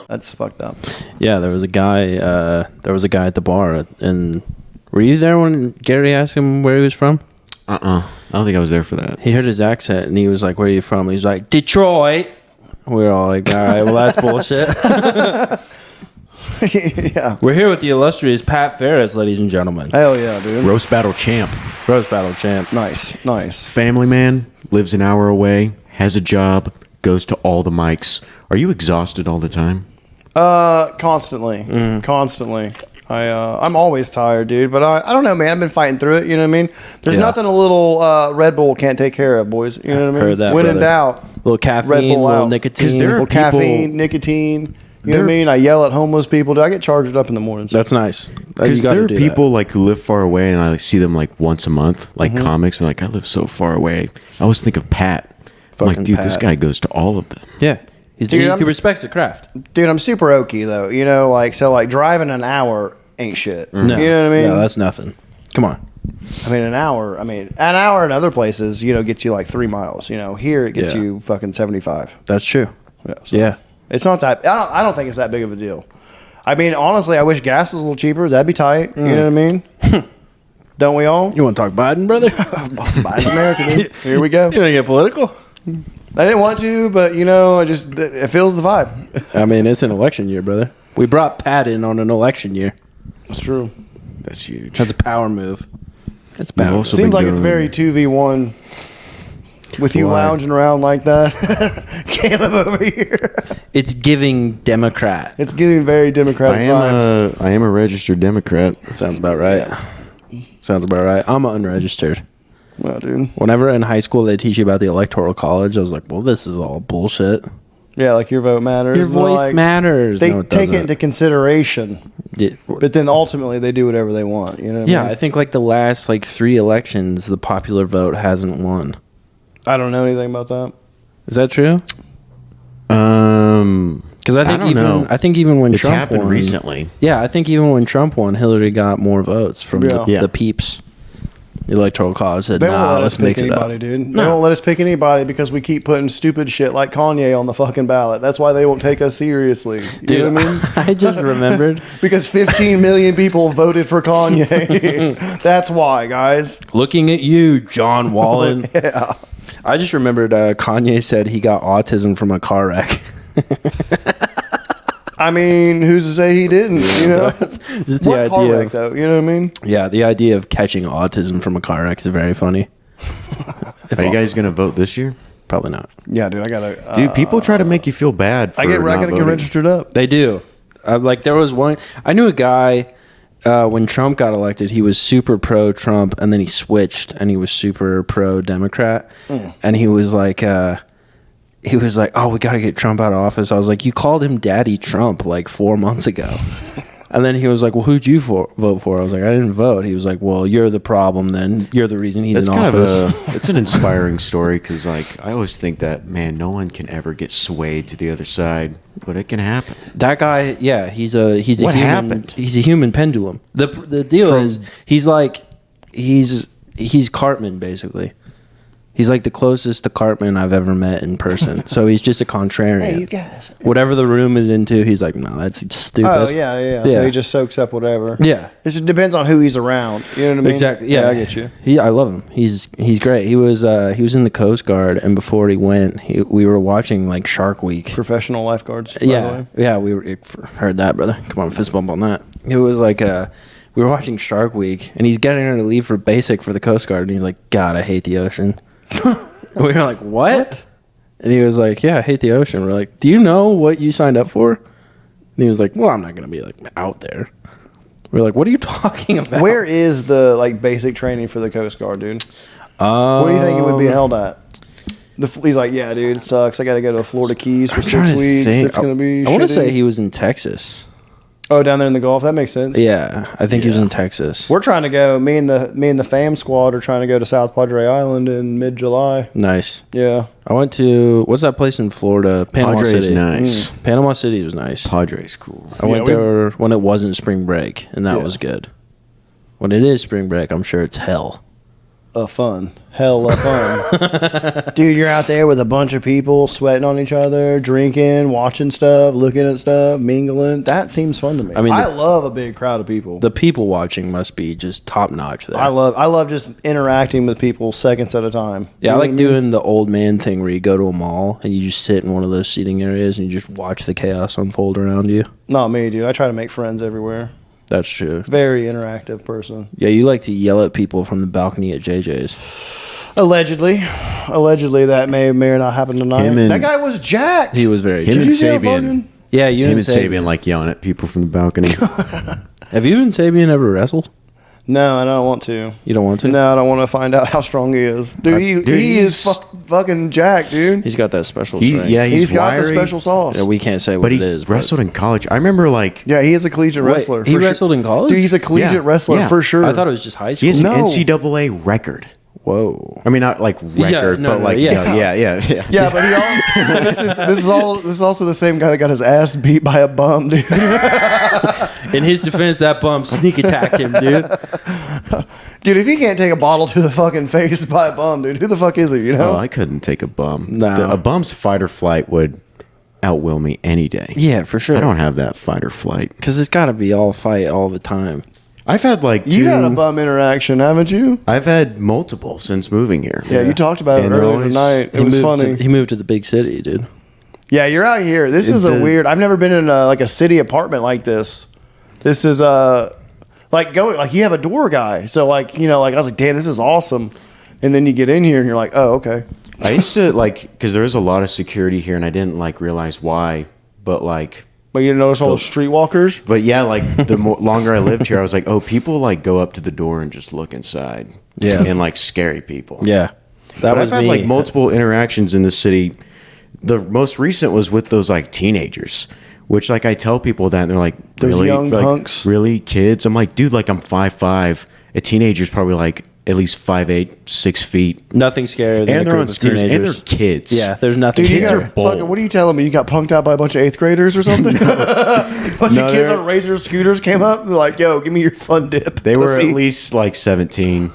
That's fucked up. Yeah, there was a guy. At the bar, and were you there when Gary asked him where he was from? I don't think I was there for that. He heard his accent, and he was like, "Where are you from?" He's like, "Detroit." We were all like, "All right, well, that's bullshit." Yeah. We're here with the illustrious Pat Farris, ladies and gentlemen. Hell yeah, dude. Roast battle champ. Roast battle champ. Nice. Family man, lives an hour away, has a job, goes to all the mics. Are you exhausted all the time? Constantly. I'm always tired, dude. But I don't know, man. I've been fighting through it. You know what I mean? There's nothing a little Red Bull can't take care of, boys. You know what I mean? Heard that, when in brother. doubt, Little caffeine, Red Bull little out. nicotine. 'Cause there are little caffeine, nicotine. You know what I mean? I yell at homeless people. Dude, I get charged up in the mornings. That's nice. Because there are people like who live far away, and I like, see them like once a month, like comics, and like I live so far away. I always think of Pat. I'm like, dude, this guy goes to all of them. Yeah. Dude, he respects the craft. Dude, I'm super oaky though. You know, like driving an hour ain't shit. No. You know what I mean? No, that's nothing. Come on. An hour in other places, gets you like 3 miles. Here it gets you fucking 75. That's true. Yeah. So Yeah. It's not that. I don't think it's that big of a deal. Honestly, I wish gas was a little cheaper. That'd be tight. You know what I mean? Don't we all? You want to talk Biden, brother? Biden America, dude. Here we go. You want to get political? I didn't want to, but it feels the vibe. It's an election year, brother. We brought Pat in on an election year. That's true. That's huge. That's a power move. That's power. also Seems been like it's doing- very 2v1 with you Why? lounging around like that. Caleb over here. It's giving Democrat. It's getting very Democratic vibes. I am a registered Democrat. Sounds about right. Sounds about right. I'm unregistered. Well, dude. Whenever in high school they teach you about the Electoral College, I was like, well, this is all bullshit. Yeah, like your vote matters. Your voice matters. They No, it take it doesn't. into consideration, Yeah. but then ultimately they do whatever they want. You know what I Yeah, mean? I think like the last 3 elections, the popular vote hasn't won. I don't know anything about that. Is that true? Because I don't know. even when It's Trump happened won, recently. Yeah, I think even when Trump won, Hillary got more votes from Yeah. the peeps. The Electoral College said, They won't "Nah, let us let's pick mix it up." anybody, dude. They won't let us pick anybody because we keep putting stupid shit like Kanye on the fucking ballot. That's why they won't take us seriously. You Dude, know what I mean? I just remembered. Because 15 million people voted for Kanye. That's why, guys. Looking at you, John Wallen. Yeah. I just remembered Kanye said he got autism from a car wreck. Who's to say he didn't? Just the What car idea wreck, of, though? You know what I mean? yeah, the idea of catching autism from a car wreck is very funny. Are you guys going to vote this year? Probably not. Yeah, dude, I gotta. Dude, people try to make you feel bad for I gotta not get voting. registered up. They do. There was one. I knew a guy when Trump got elected. He was super pro Trump, and then he switched, and he was super pro Democrat. And he was like, "Oh, we got to get Trump out of office." I was like, "You called him Daddy Trump 4 months ago." And then he was like, "Well, who'd you vote for?" I was like, "I didn't vote." He was like, "Well, you're the problem. Then you're the reason he's That's in kind office." of it's an inspiring story because I always think that, man, no one can ever get swayed to the other side, but it can happen. That guy, yeah, he's a What human. happened? He's a human pendulum. The deal is he's Cartman basically. He's like the closest to Cartman I've ever met in person. So he's just a contrarian. Hey, you guys. Whatever the room is into, he's like, no, that's stupid. Oh, yeah. So he just soaks up whatever. Yeah. It just depends on who he's around. You know what I mean? Exactly. Yeah, I get you. I love him. He's great. He was in the Coast Guard, and before he went, we were watching Shark Week. Professional lifeguards. By the way. Yeah, we heard that, brother. Come on, fist bump on that. It was we were watching Shark Week, and he's getting ready to leave for basic for the Coast Guard, and he's like, God, I hate the ocean. We were like, what? And he was like, yeah, I hate the ocean. We're like, do you know what you signed up for? And he was like, well, I'm not going to be out there. We're like, what are you talking about? Where is the basic training for the Coast Guard, dude? What do you think it would be held at? He's like, yeah, dude, it sucks. I got to go to Florida Keys for 6 weeks. It's going to be I want to shitty. say he was in Texas. Oh, down there in the Gulf? That makes sense. Yeah, I think he was in Texas. We're trying to go. Me and the fam squad are trying to go to South Padre Island in mid-July. Nice. Yeah. I went to, what's that place in Florida? Panama Padre's City. nice. Panama City was nice. Padre's cool. I went there when it wasn't spring break, and that was good. When it is spring break, I'm sure it's hell. of fun. Hella fun. Dude, you're out there with a bunch of people sweating on each other, drinking, watching stuff, looking at stuff, mingling. That seems fun to me. I mean, I love a big crowd of people. The people watching must be just top notch there. I love just interacting with people seconds at a time. Yeah, I like doing the old man thing where you go to a mall and you just sit in one of those seating areas and you just watch the chaos unfold around you. Not me, dude. I try to make friends everywhere. That's true. Very interactive person. Yeah, you like to yell at people from the balcony at JJ's. Allegedly, that may or not happen tonight. That guy was jacked. He was very Him jacked. and Sabian. Yeah, you Him and and Sabian like yelling at people from the balcony. Have you and Sabian ever wrestled? No, I don't want to. You don't want to? No, I don't want to find out how strong he is. Dude, he is fucking jacked, dude. He's got that special strength. Yeah, he's got the special sauce. Yeah, we can't say what it is. But he wrestled in college. I remember like... Yeah, he is a collegiate wrestler. He wrestled in college? Dude, he's a collegiate wrestler for sure. I thought it was just high school. He has an NCAA record. Whoa. I mean, not like record, but like, yeah. Yeah, but he this is also the same guy that got his ass beat by a bum, dude. In his defense, that bum sneak attacked him, dude. Dude, if he can't take a bottle to the fucking face by a bum, dude, who the fuck is he, you know? Oh, I couldn't take a bum. No. A bum's fight or flight would outwill me any day. Yeah, for sure. I don't have that fight or flight. Because it's got to be all fight all the time. I've had like You've had a bum interaction, haven't you? I've had multiple since moving here. Yeah, you talked about it earlier tonight. It was funny. He moved to the big city, dude. Yeah, you're out here. This is a weird... I've never been in a city apartment like this. This is you have a door guy. So I was like, damn, this is awesome. And then you get in here and you're like, oh, okay. I used to because there is a lot of security here and I didn't realize why, but But you notice all the streetwalkers? But yeah, the longer I lived here, I was like, oh, people go up to the door and just look inside. Yeah. And scary people. Yeah. I've had multiple interactions in the city. The most recent was with those teenagers, which I tell people that and they're like, those really? Young punks? Really? Kids? I'm like, dude, I'm 5'5". A teenager's probably at least 5'8", 6 feet. Nothing scarier than and they're on scooters and they're kids. Yeah, there's nothing. Dude, kids are bold. What are you telling me? You got punked out by a bunch of 8th graders or something? A bunch of kids on razor scooters came up and were like, yo, give me your fun dip. They were at least 17.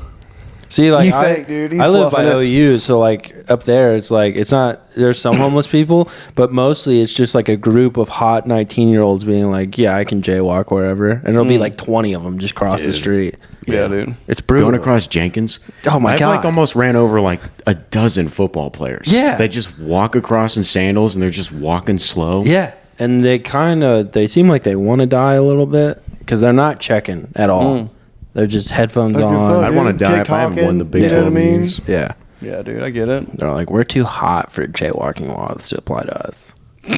See, you think, dude? I live by OU, so up there, it's not. There's some homeless people, but mostly it's just a group of hot 19-year-olds being like, yeah, I can jaywalk wherever, and it'll be 20 of them just cross the street. Yeah, dude, it's brutal. Going across Jenkins. Oh my god! I've almost ran over a dozen football players. Yeah, they just walk across in sandals and they're just walking slow. Yeah, and they seem like they want to die a little bit because they're not checking at all. They're just headphones on. I'd want to die if I haven't won the Big 12 meetings. Yeah. Yeah, dude, I get it. They're like, we're too hot for jaywalking laws to apply to us.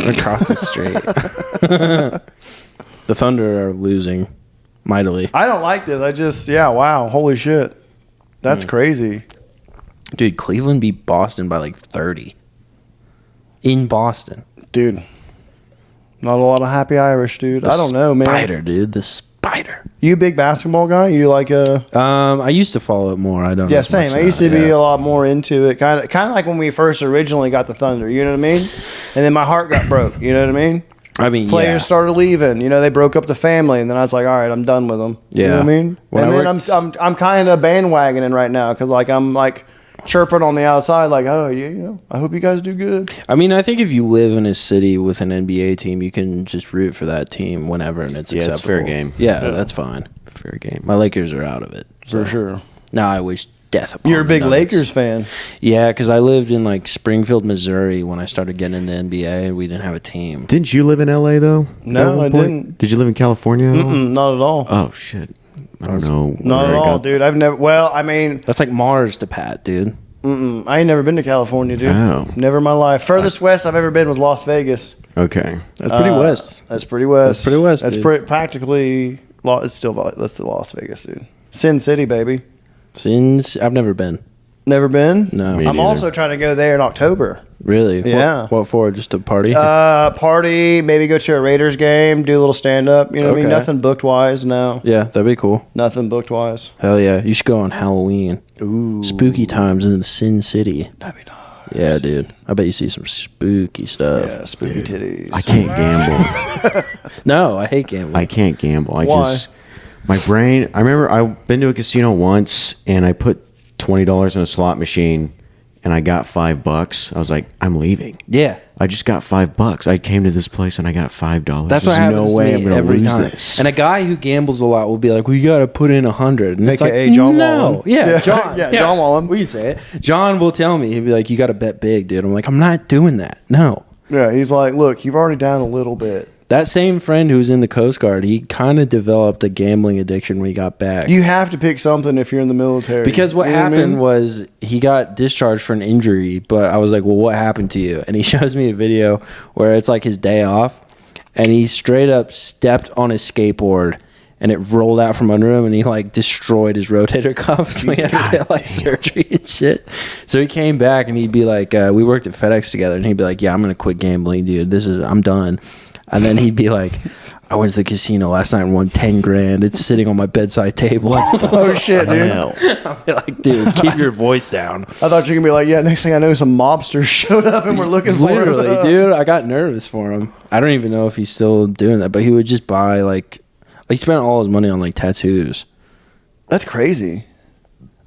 Across the street. The Thunder are losing mightily. I don't like this. Wow, holy shit. That's crazy. Dude, Cleveland beat Boston by 30. In Boston. Dude. Not a lot of happy Irish, dude. I don't know, man. The spider. You a big basketball guy? You I used to follow it more. I don't know. Yeah, same. I used to be a lot more into it. Kind of like when we first originally got the Thunder, you know what I mean? And then my heart got broke, you know what I mean? Players started leaving. They broke up the family, and then I was like, all right, I'm done with them. Yeah. You know what I mean? I'm kind of bandwagoning right now because I'm chirping on the outside I hope you guys do good. I mean, I think if you live in a city with an NBA team, you can just root for that team whenever, and it's acceptable. It's fair game. Yeah, that's fine. Fair game. My Lakers are out of it. For sure. Now I wish death upon You're a big the Nuggets. Lakers fan. Yeah, because I lived in Springfield, Missouri when I started getting into NBA, and we didn't have a team. Didn't you live in LA though? No, I didn't. Did you live in California? Not at all. Oh shit. I don't know. Not at all, dude. I've never. Well, I mean, That's like Mars to Pat, dude. I ain't never been to California, dude. Oh. Never in my life. Furthest west I've ever been was Las Vegas. Okay. That's pretty west. That's pretty west. That's pretty west, That's dude. practically. It's still that's the Las Vegas, dude. Sin City, baby. Since I've never been. Never been? No. Me I'm neither. also trying to go there in October. Really? Yeah. What for? Just a party? Party, maybe go to a Raiders game, do a little stand up. You know what I mean? Okay. Nothing booked wise, no. Yeah, that'd be cool. Nothing booked wise. Hell yeah. You should go on Halloween. Ooh. Spooky times in the Sin City. That'd be nice. Yeah, dude. I bet you see some spooky stuff. Yeah, spooky titties. I can't gamble. No, I hate gambling. I can't gamble. Why? My brain. I remember I've been to a casino once and I put $20 in a slot machine and I got $5, I was like, I'm leaving. Yeah. I just got $5. I came to this place and I got $5. That's what happens to me every time. And a guy who gambles a lot will be like, "Well, you got to put in 100." And it's AKA like, John no, Wallen. yeah, John, yeah, John Wallen. We can say it. John will tell me, he'll be like, "You got to bet big, dude." I'm like, "I'm not doing that." No. Yeah, he's like, "Look, you've already down a little bit." That same friend who was in the Coast Guard, he kind of developed a gambling addiction when he got back. You have to pick something if you're in the military. Because what You know happened I mean? was he got discharged for an injury, but I was like, "Well, what happened to you?" And he shows me a video where it's like his day off, and he straight up stepped on his skateboard, and it rolled out from under him, and he like destroyed his rotator cuff. So he had to get like surgery and shit. So he came back, and he'd be like, we worked at FedEx together, and he'd be like, "Yeah, I'm gonna quit gambling, dude. I'm done." And then he'd be like, "I went to the casino last night and won 10 grand. It's sitting on my bedside table." Oh shit, dude! I'll be like, "Dude, keep your voice down." I thought you were gonna be like, "Yeah." Next thing I know, some mobsters showed up and we're looking for him. Literally, dude, I got nervous for him. I don't even know if he's still doing that, but he would just buy like he spent all his money on like tattoos. That's crazy.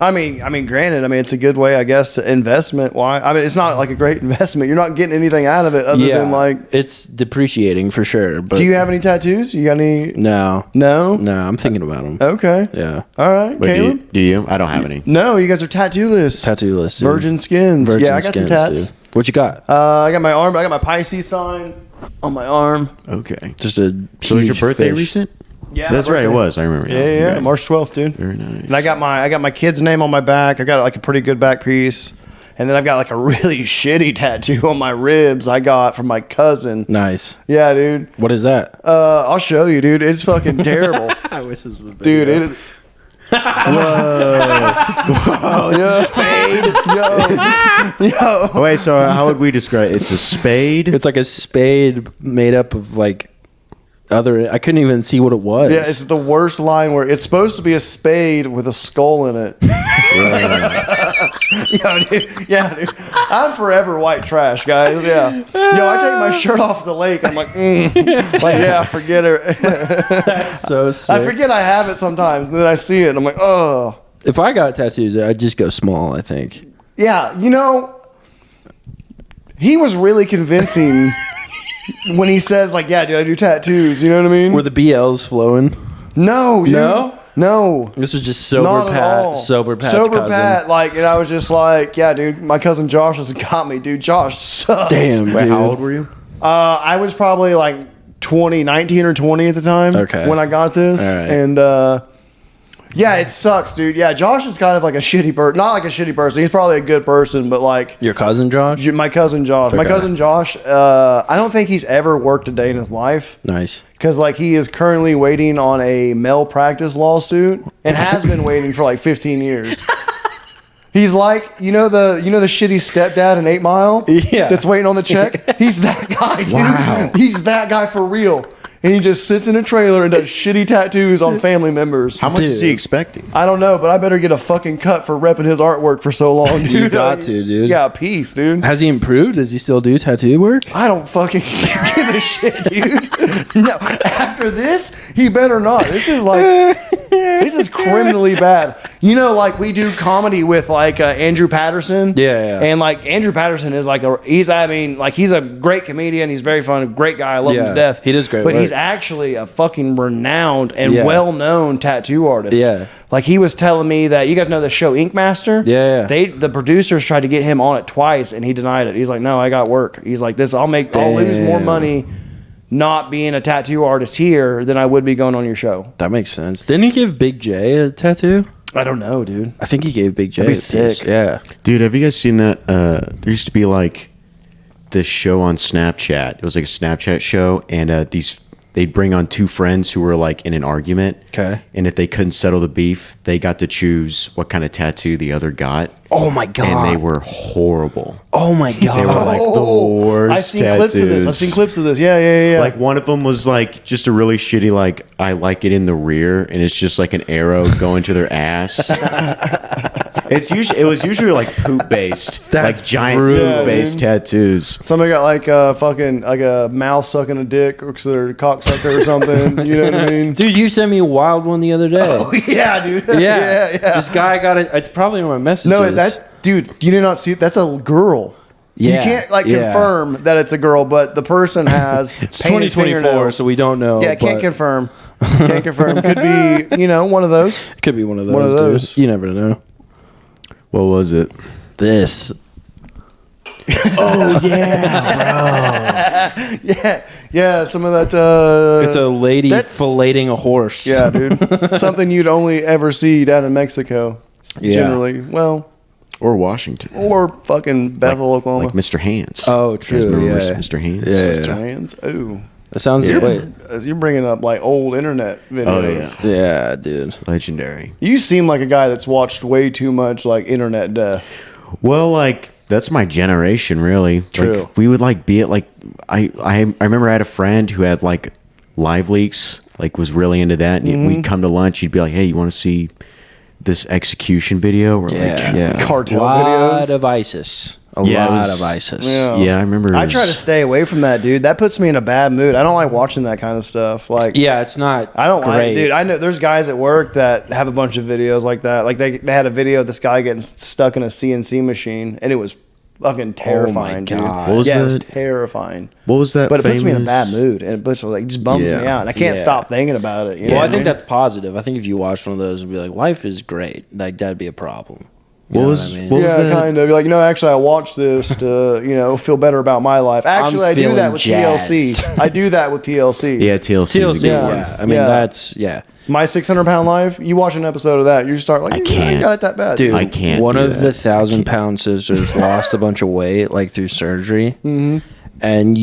I mean, granted, it's a good way, I guess, investment. Why? I mean, it's not like a great investment. You're not getting anything out of it other than like it's depreciating for sure. But do you have any tattoos? You got any? No, I'm thinking about them. Okay. Yeah. All right, Wait, Caleb. do you? I don't have any. No, you guys are tattoo-less. Tattoo-less. Dude. Virgin skins. Virgin yeah, I got skins, some tats. Dude. What you got? I got my arm. I got my Pisces sign on my arm. Okay. Just a So was your huge birthday fish. recent? Yeah, That's my right. It birthday. was. I remember. Yeah, Right. March 12th, dude. Very nice. And I got my kid's name on my back. I got like a pretty good back piece. And then I've got like a really shitty tattoo on my ribs I got from my cousin. Nice. Yeah, dude. What is that? I'll show you, dude. It's fucking terrible. I wish this was Dude, it Whoa, yo. Spade. Yo. Oh, wait, so how would we describe it? It's a spade? It's like a spade made up of like other. I couldn't even see what it was. Yeah, it's the worst line where it's supposed to be a spade with a skull in it. Yeah, dude. I'm forever white trash, guys. Yeah. Yo, I take my shirt off at the lake. I'm like, yeah, forget it. That's so sick. I forget I have it sometimes. And then I see it and I'm like, oh. If I got tattoos, I'd just go small, I think. Yeah, he was really convincing when he says, like, yeah, dude, I do tattoos. You know what I mean? Were the BLs flowing? No, dude. No? No. This was just Not at all. Sober Pat's Sober cousin. Pat, like, and I was just like, yeah, dude, my cousin Josh has got me, dude. Josh sucks. Damn, Wait, dude. how old were you? I was probably like 19 or 20 at the time. Okay. When I got this. All right. And, yeah, it sucks, dude. Yeah, Josh is kind of like a shitty person. Not like a shitty person. He's probably a good person, but like Your cousin Josh? my cousin Josh. My Okay. cousin Josh, I don't think he's ever worked a day in his life. Nice. Because like he is currently waiting on a malpractice lawsuit and has been waiting for like 15 years. He's like, the shitty stepdad in 8 Mile? Yeah. That's waiting on the check? He's that guy, dude. Wow. He's that guy for real. And he just sits in a trailer and does shitty tattoos on family members. How much is he Dude. expecting? I don't know, but I better get a fucking cut for repping his artwork for so long, dude. You got to, dude. Yeah, peace, dude. Has he improved? Does he still do tattoo work? I don't fucking give a shit, dude. No, after this, he better not. This is criminally bad. Like we do comedy with like Andrew Patterson. Yeah. And like Andrew Patterson is like he's a great comedian. He's very fun, great guy. I love him Yeah, to death. he does great But work. he's actually a fucking renowned and Yeah. well-known tattoo artist. Yeah. Like he was telling me that you guys know the show Ink Master? Yeah. The producers tried to get him on it twice and he denied it. He's like, no, I got work. He's like, I'll lose more Damn. money not being a tattoo artist here than I would be going on your show. That makes sense. Didn't he give Big J a tattoo? I don't know, dude. I think he gave Big J That'd be a piece. sick. Yeah. Dude, have you guys seen that? There used to be like this show on Snapchat. It was like a Snapchat show, and they'd bring on 2 friends who were like in an argument. Okay. And if they couldn't settle the beef, they got to choose what kind of tattoo the other got. Oh my god. And they were horrible. Oh my god. They were like the worst I've seen clips of this. I've seen clips of this. Yeah. Like one of them was like just a really shitty like I like it in the rear, and it's just like an arrow going to their ass. It was usually like poop based, like giant poop based tattoos. Somebody got like a fucking like a mouth sucking a dick or they're a cocksucker or something. You know what I mean? Dude, you sent me a wild one the other day. Oh, yeah, dude. Yeah. This guy got it. It's probably on my messages. No, dude, you did not see it. That's a girl. Yeah, you can't confirm that it's a girl, but the person has. It's 2024, so we don't know. Yeah, can't confirm. Can't confirm. Could be, one of those. It could be one of those. Dude. You never know. What was it? This. Oh yeah, bro. Yeah. Some of that. It's a lady filleting a horse. Yeah, dude. Something you'd only ever see down in Mexico. Yeah. Generally, well. Or Washington. Or fucking Bethel, Oklahoma. Like Mr. Hands. Oh, true. Yeah. Mr. Hands. Yeah. Mr. Hands. Ooh. That sounds You're bringing up like old internet videos. Oh, yeah, dude. Legendary. You seem like a guy that's watched way too much like internet death. Well, like that's my generation, really. True. Like, we would like be at like I remember I had a friend who had like live leaks, like was really into that, and we'd come to lunch. He'd be like, "Hey, you want to see this execution video?" We're like, cartel videos. videos Of ISIS. A lot of ISIS. Yeah, I remember. I try to stay away from that, dude. That puts me in a bad mood. I don't like watching that kind of stuff. Like, yeah, it's not. I don't great. like, dude. I know there's guys at work that have a bunch of videos like that. Like they had a video of this guy getting stuck in a CNC machine, and it was fucking terrifying, oh my God. dude. What was it was terrifying. What was that? But it puts me in a bad mood, and it just bums me out, and I can't stop thinking about it. Well, I think that's positive. I think if you watch one of those and be like, "Life is great," like that'd be a problem. What was that? Kind of. You're like, actually, I watched this to, feel better about my life. Actually, I do that with TLC. I do that with TLC. Yeah, TLC. Yeah. I mean, that's, My 600-pound life, you watch an episode of that, you start like, I can't. I got it that bad. Dude, I can't. One of the 1,000-pound sisters lost a bunch of weight, like through surgery. Mm-hmm. And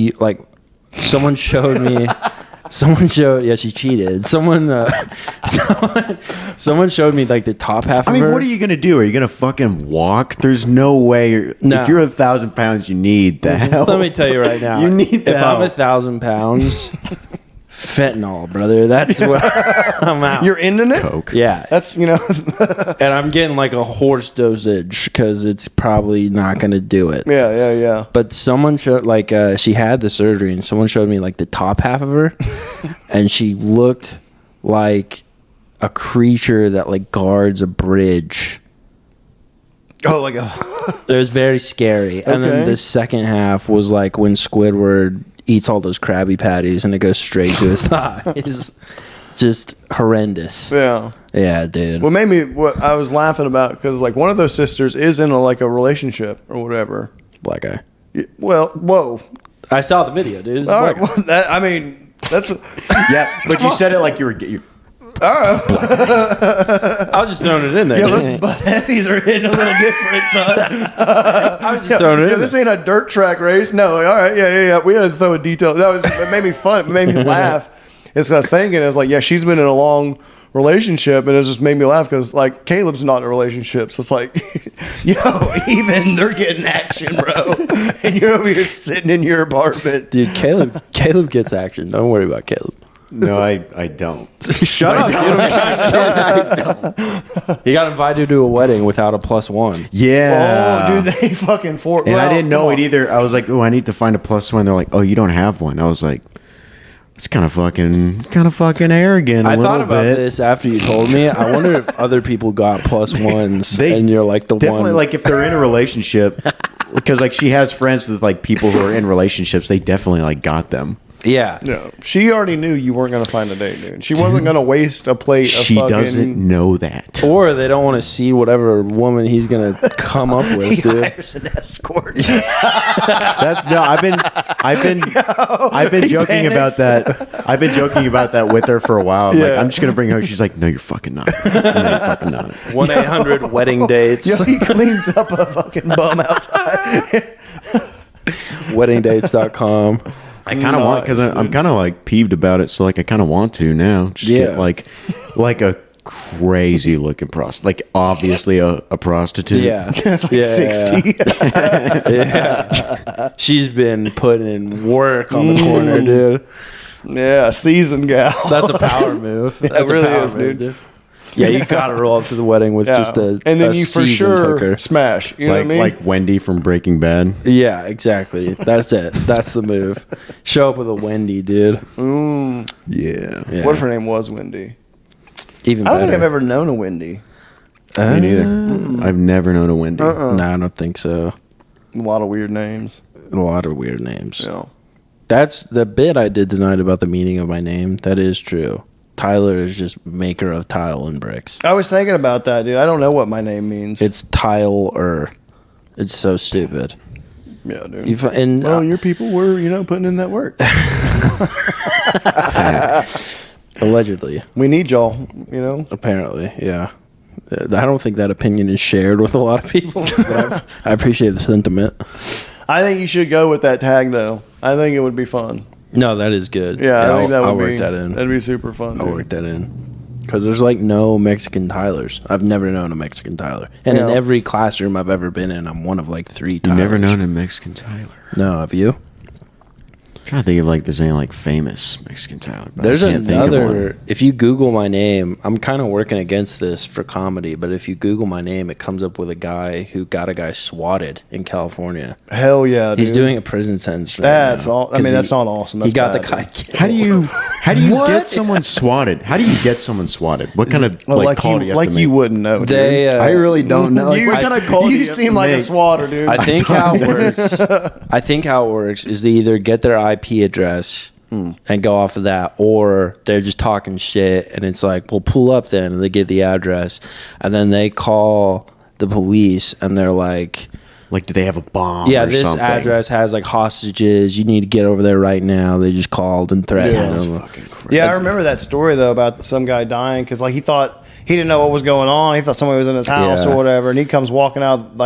someone showed me. She cheated. Someone showed me like the top half of her. What are you gonna do? Are you gonna fucking walk? There's no way. No. If you're 1,000 pounds, you need the help. Let me tell you right now. You need the If help. I'm 1,000 pounds, fentanyl, brother. That's what I'm out. You're into it? Coke. Yeah. That's, And I'm getting like a horse dosage because it's probably not going to do it. Yeah. But someone showed, she had the surgery and someone showed me like the top half of her and she looked like a creature that like guards a bridge. Oh, like It was very scary. And then the second half was like when Squidward eats all those Krabby Patties and it goes straight to his thigh. It's just horrendous. Yeah. Yeah, dude. What made me, what I was laughing about, because like one of those sisters is in a relationship or whatever. Black guy. Well, whoa. I saw the video, dude. It's All black right, guy. well, that's. Yeah, but you said it like you were. I was just throwing it in there. Yeah, those butt heavies are hitting a little different, son. I was just throwing it in This there. ain't a dirt track race. No, all right, yeah. We had to throw a detail. It made me fun. It made me laugh. It's I was thinking, I was like, yeah, she's been in a long relationship, and it just made me laugh because like Caleb's not in a relationship, so it's like, even they're getting action, bro, and you're over here sitting in your apartment, Dude, Caleb gets action. Don't worry about Caleb. No, I don't. Shut up, dude. He got invited to a wedding without a +1. Yeah. Oh, dude, they fucking And I didn't know it either. I was like, oh, I need to find a +1. They're like, oh, you don't have one. I was like, it's kind of fucking arrogant. I thought about this after you told me. I wonder if other people got +1s and you're like the definitely one. like if they're in a relationship, because like she has friends with like people who are in relationships. They definitely like got them. Yeah. No, she already knew you weren't going to find a date, dude. She wasn't going to waste a plate of She fucking... doesn't know that. Or they don't want to see whatever woman he's going to come up with, He dude. hires an escort. I've been joking about that. I've been joking about that with her for a while. I'm like, I'm just gonna bring her. She's like, no, you're fucking not. No, you're fucking not. 1-800 wedding dates. Yo, he cleans up a fucking bum outside. Weddingdates.com. I kind of want, because I'm kind of like peeved about it. So like I kind of want to now. Just get like a crazy looking prostitute, like obviously a prostitute. Yeah. That's like 60. Yeah. She's been putting in work on the corner, dude. Yeah, seasoned gal. That's a power move. That's really a power is, move, dude. Yeah, you gotta roll up to the wedding with just a and then a you for seasoned sure hooker. smash. You know what I mean? Like Wendy from Breaking Bad. Yeah, exactly. That's it. That's the move. Show up with a Wendy, dude. Yeah. Yeah. What if her name was Wendy? Even I don't better. think I've ever known a Wendy. Me neither. I've never known a Wendy. No, I don't think so. A lot of weird names. A lot of weird names. Yeah. That's the bit I did tonight about the meaning of my name. That is true. Tyler is just maker of tile and bricks. I was thinking about that, dude. I don't know what my name means. It's tile-er. It's so stupid. Yeah, dude. And your people were, putting in that work. allegedly. We need y'all, Apparently, yeah. I don't think that opinion is shared with a lot of people, but I appreciate the sentiment. I think you should go with that tag, though. I think it would be fun. No, that is good. Yeah, I think that would I'll be. work that in. That'd be super fun. I'll dude. work that in. Because there's like no Mexican Tylers. I've never known a Mexican Tyler. And in Yeah. every classroom I've ever been in, I'm one of like 3 You've Tylers. never known a Mexican Tyler. No, have you? I'm trying to think of there's any famous Mexican Tyler. But There's I can't think of another. one. If you Google my name, I'm kind of working against this for comedy, but if you Google my name, it comes up with a guy who got a guy swatted in California. Hell yeah, dude. He's doing a prison sentence. That's right now, all. I mean, 'cause that's not awesome. That's he got bad, the guy dude. killed. How do you What? get someone swatted? How do you get someone swatted? What kind of call do you have to make? you wouldn't know. Dude. They, I really don't know. you What kind of call do you you have seem to like a make? swatter, dude. I think how it works. I think how it works is they either get their IP address and go off of that, or they're just talking shit, and it's like, "Well, pull up then," and they get the address, and then they call the police, and they're like, Do they have a bomb? "Yeah, or this something? address has like hostages. You need to get over there right now." They just called and threatened Yeah, That's them. fucking crazy. Yeah, I remember that story though about some guy dying because he thought he didn't know what was going on. He thought somebody was in his house Yeah. or whatever, and he comes walking out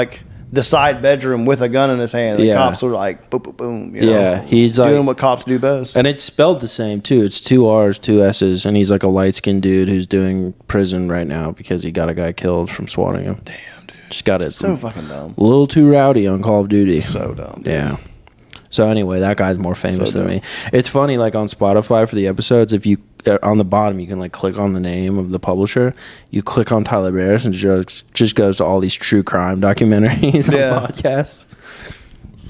the side bedroom with a gun in his hand. And Yeah. the cops were like, boom, boom, boom. Yeah, he's doing like, what cops do best. and it's spelled the same too. It's 2 R's, 2 S's, and he's like a light skinned dude who's doing prison right now because he got a guy killed from swatting him. Damn, dude. Just got it. So fucking dumb. A little too rowdy on Call of Duty. So dumb. Dude. Yeah. So anyway, that guy's more famous So than dumb. me. It's funny, like on Spotify for the episodes, if you on the bottom you can click on the name of the publisher. You click on Tyler Barris and just goes to all these true crime documentaries Yeah. on podcasts.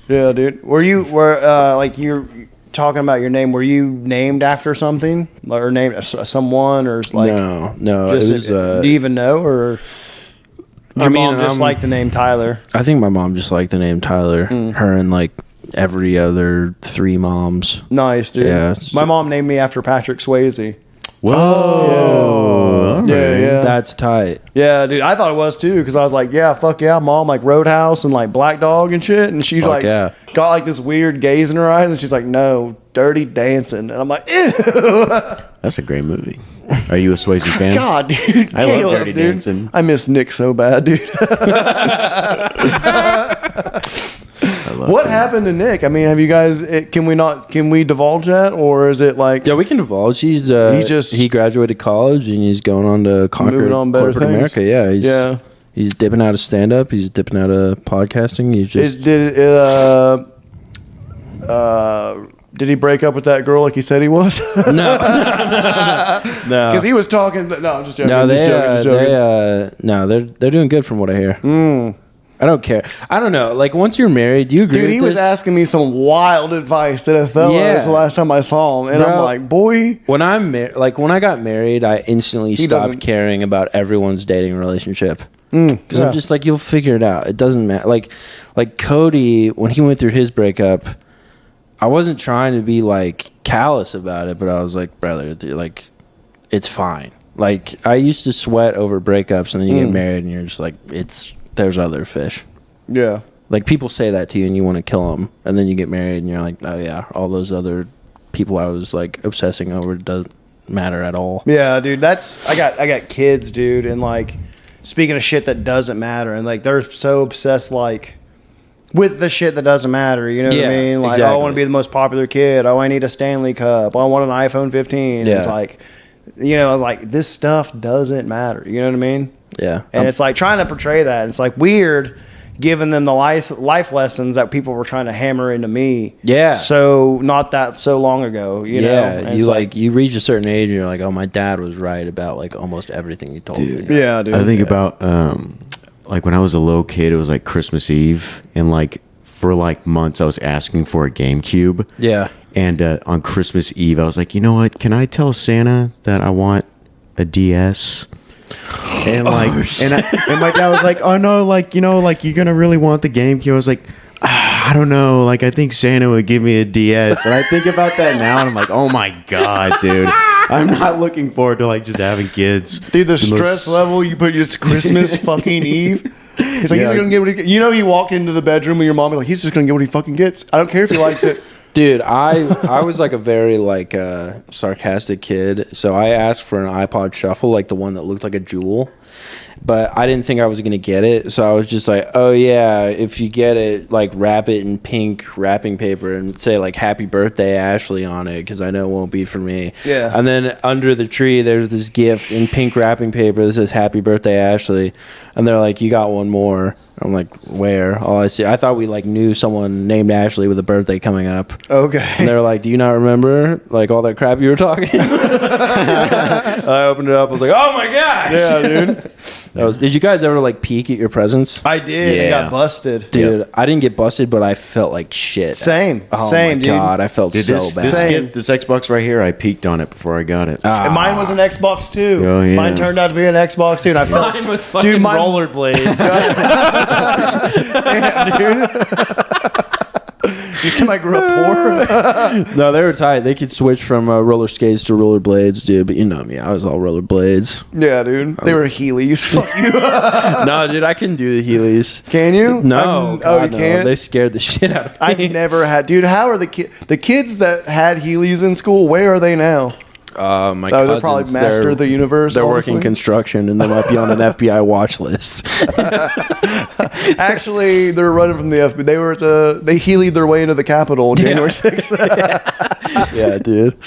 Yeah, dude. You're talking about your name? Were you named after something or named someone or No, Just, it was. do you even know or? Your mom just liked the name Tyler. I think my mom just liked the name Tyler. Her and every other 3 moms. Nice, dude. Yeah, My mom named me after Patrick Swayze. Whoa. Yeah. That's tight. Yeah, dude. I thought it was too because I was like, yeah, fuck yeah, mom, Roadhouse and Black Dog and shit. And she's Fuck yeah. got this weird gaze in her eyes, and she's like, no, Dirty Dancing. And I'm like, ew. That's a great movie. Are you a Swayze fan? God, dude. I love Caleb, Dirty dude. Dancing. I miss Nick so bad, dude. What happened to Nick? I mean, have you guys? Can we divulge that, or is it like? Yeah, we can divulge. He graduated college and he's going on to conquer Moving on better corporate things. America. Yeah, he's dipping out of stand up. He's dipping out of podcasting. He's just Did he break up with that girl like he said he was? no. Because he was talking. No, I'm just joking. No, Just joking. they're doing good from what I hear. I don't care. I don't know. Once you're married, do you agree? Dude, with he was this? asking me some wild advice that I felt Yeah. was the last time I saw him, and Bro. I'm like, boy. When when I got married, I instantly stopped doesn't- caring about everyone's dating relationship. Because I'm just you'll figure it out. It doesn't matter. Like Cody, when he went through his breakup, I wasn't trying to be callous about it, but I was like, brother, it's fine. I used to sweat over breakups, and then you get married, and you're just there's other fish. Yeah. People say that to you, and you want to kill them, and then you get married, and you're like, oh yeah, all those other people I was obsessing over doesn't matter at all. Yeah, dude. I got kids, dude, and speaking of shit that doesn't matter, and they're so obsessed with the shit that doesn't matter. You know what I Yeah, mean? Oh, I exactly. want to be the most popular kid. Oh, I need a Stanley Cup. Oh, I want an iPhone 15. Yeah. It's I was like, this stuff doesn't matter. You know what I mean? Yeah. And it's trying to portray that. It's weird giving them the life lessons that people were trying to hammer into me. Yeah. So not that so long ago, you know. And you it's you reach a certain age and you're like, oh, my dad was right about like almost everything he told me. Yeah, dude. I think about like when I was a little kid, it was like Christmas Eve, and like for like months I was asking for a GameCube. Yeah. And on Christmas Eve, I was like, you know what? Can I tell Santa that I want a DS? And like, and my dad was like, oh no, like, you know, like you're gonna really want the GameCube. I was like, I don't know, like I think Santa would give me a DS. And I think about that now, and I'm like, oh my god, dude, I'm not looking forward to like just having kids. Dude, the stress level you put it's Christmas fucking Eve. He's like, he's gonna get what he. You know, you walk into the bedroom with your mom, like he's just gonna get what he fucking gets. I don't care if he likes it. Dude, I was like a very like sarcastic kid, so I asked for an iPod Shuffle, like the one that looked like a jewel, but I didn't think I was gonna get it, so I was just like, oh yeah, if you get it, like wrap it in pink wrapping paper and say like Happy Birthday Ashley on it, because I know it won't be for me. Yeah. And then under the tree there's this gift in pink wrapping paper that says Happy Birthday Ashley, and they're like, you got one more. I'm like, where? Oh, I see. I thought we like knew someone named Ashley with a birthday coming up. Okay. And they were like, do you not remember like all that crap you were talking? I opened it up. I was like, oh my gosh. Yeah, dude. Did you guys ever like peek at your presents? I did. Yeah. I got busted. Dude, I didn't get busted, but I felt like shit. Same. Oh Same, my dude. God. I felt Dude, so this bad. Same. this Xbox right here, I peeked on it before I got it. And mine was an Xbox too. Oh, yeah. Mine turned out to be an Xbox too. And I felt Mine was fucking rollerblades. Yeah, dude. You seem like grew up poor. No, they were tight. They could switch from roller skates to rollerblades, dude. But you know me, I was all rollerblades. Yeah, dude. They were Heelys. Fuck you. No, dude, I couldn't do the Heelys. Can you? No, Oh, God, you no. can't? They scared the shit out of me. I've never had. Dude, how are the kids that had Heelys in school, where are they now? My They're cousins, probably master of the universe. They're honestly. working construction, and they might be on an FBI watch list. Actually, they're running from the FBI. They were they Heeleyed their way into the Capitol on January 6th. Yeah, dude.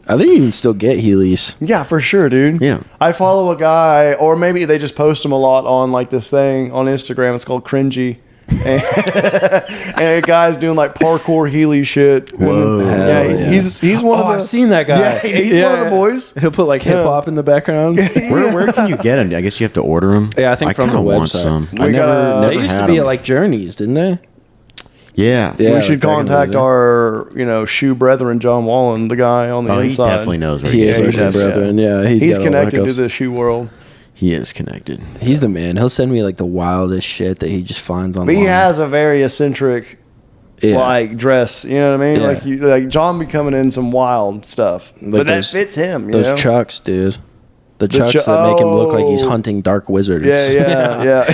I think you can still get Heelys. Yeah, for sure, dude. Yeah. I follow a guy, or maybe they just post him a lot on like this thing on Instagram. It's called Cringy. And a guy's doing like parkour Heely shit. Whoa. Yeah, Hell yeah. he's one of the. I've seen that guy. Yeah, he's one of the boys. He'll put like hip hop in the background. Where can you get them? I guess you have to order them. Yeah, I think from the kinda want website. some. We I got- never They used to had be at them. like Journeys, didn't they? Yeah. Yeah. We should like back in the contact day. our, shoe brethren, John Wallen, the guy on the Oh, he inside. definitely knows where He he is Yeah, our he show does, brethren. Yeah, He's got all the connected to hookups. the shoe world. He is connected. He's the man. He'll send me like the wildest shit that he just finds online. But he has a very eccentric Yeah. like dress. You know what I mean? Yeah. Like John be coming in some wild stuff, but that those- fits him. You those know? Chucks, dude. The Chucks that make him look like he's hunting dark wizards. Yeah.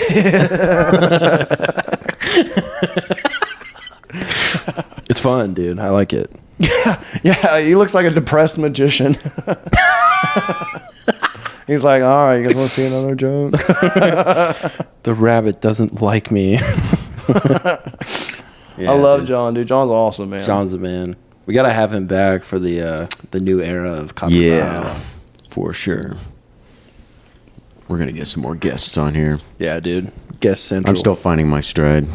It's fun, dude. I like it. Yeah, he looks like a depressed magician. He's like, all right, you guys want to see another joke? The rabbit doesn't like me. Yeah, I love dude. John, dude. John's awesome, man. John's the man. We gotta have him back for the new era of Copper Yeah, Valhalla. for sure. We're gonna get some more guests on here. Yeah, dude. Guest central. I'm still finding my stride.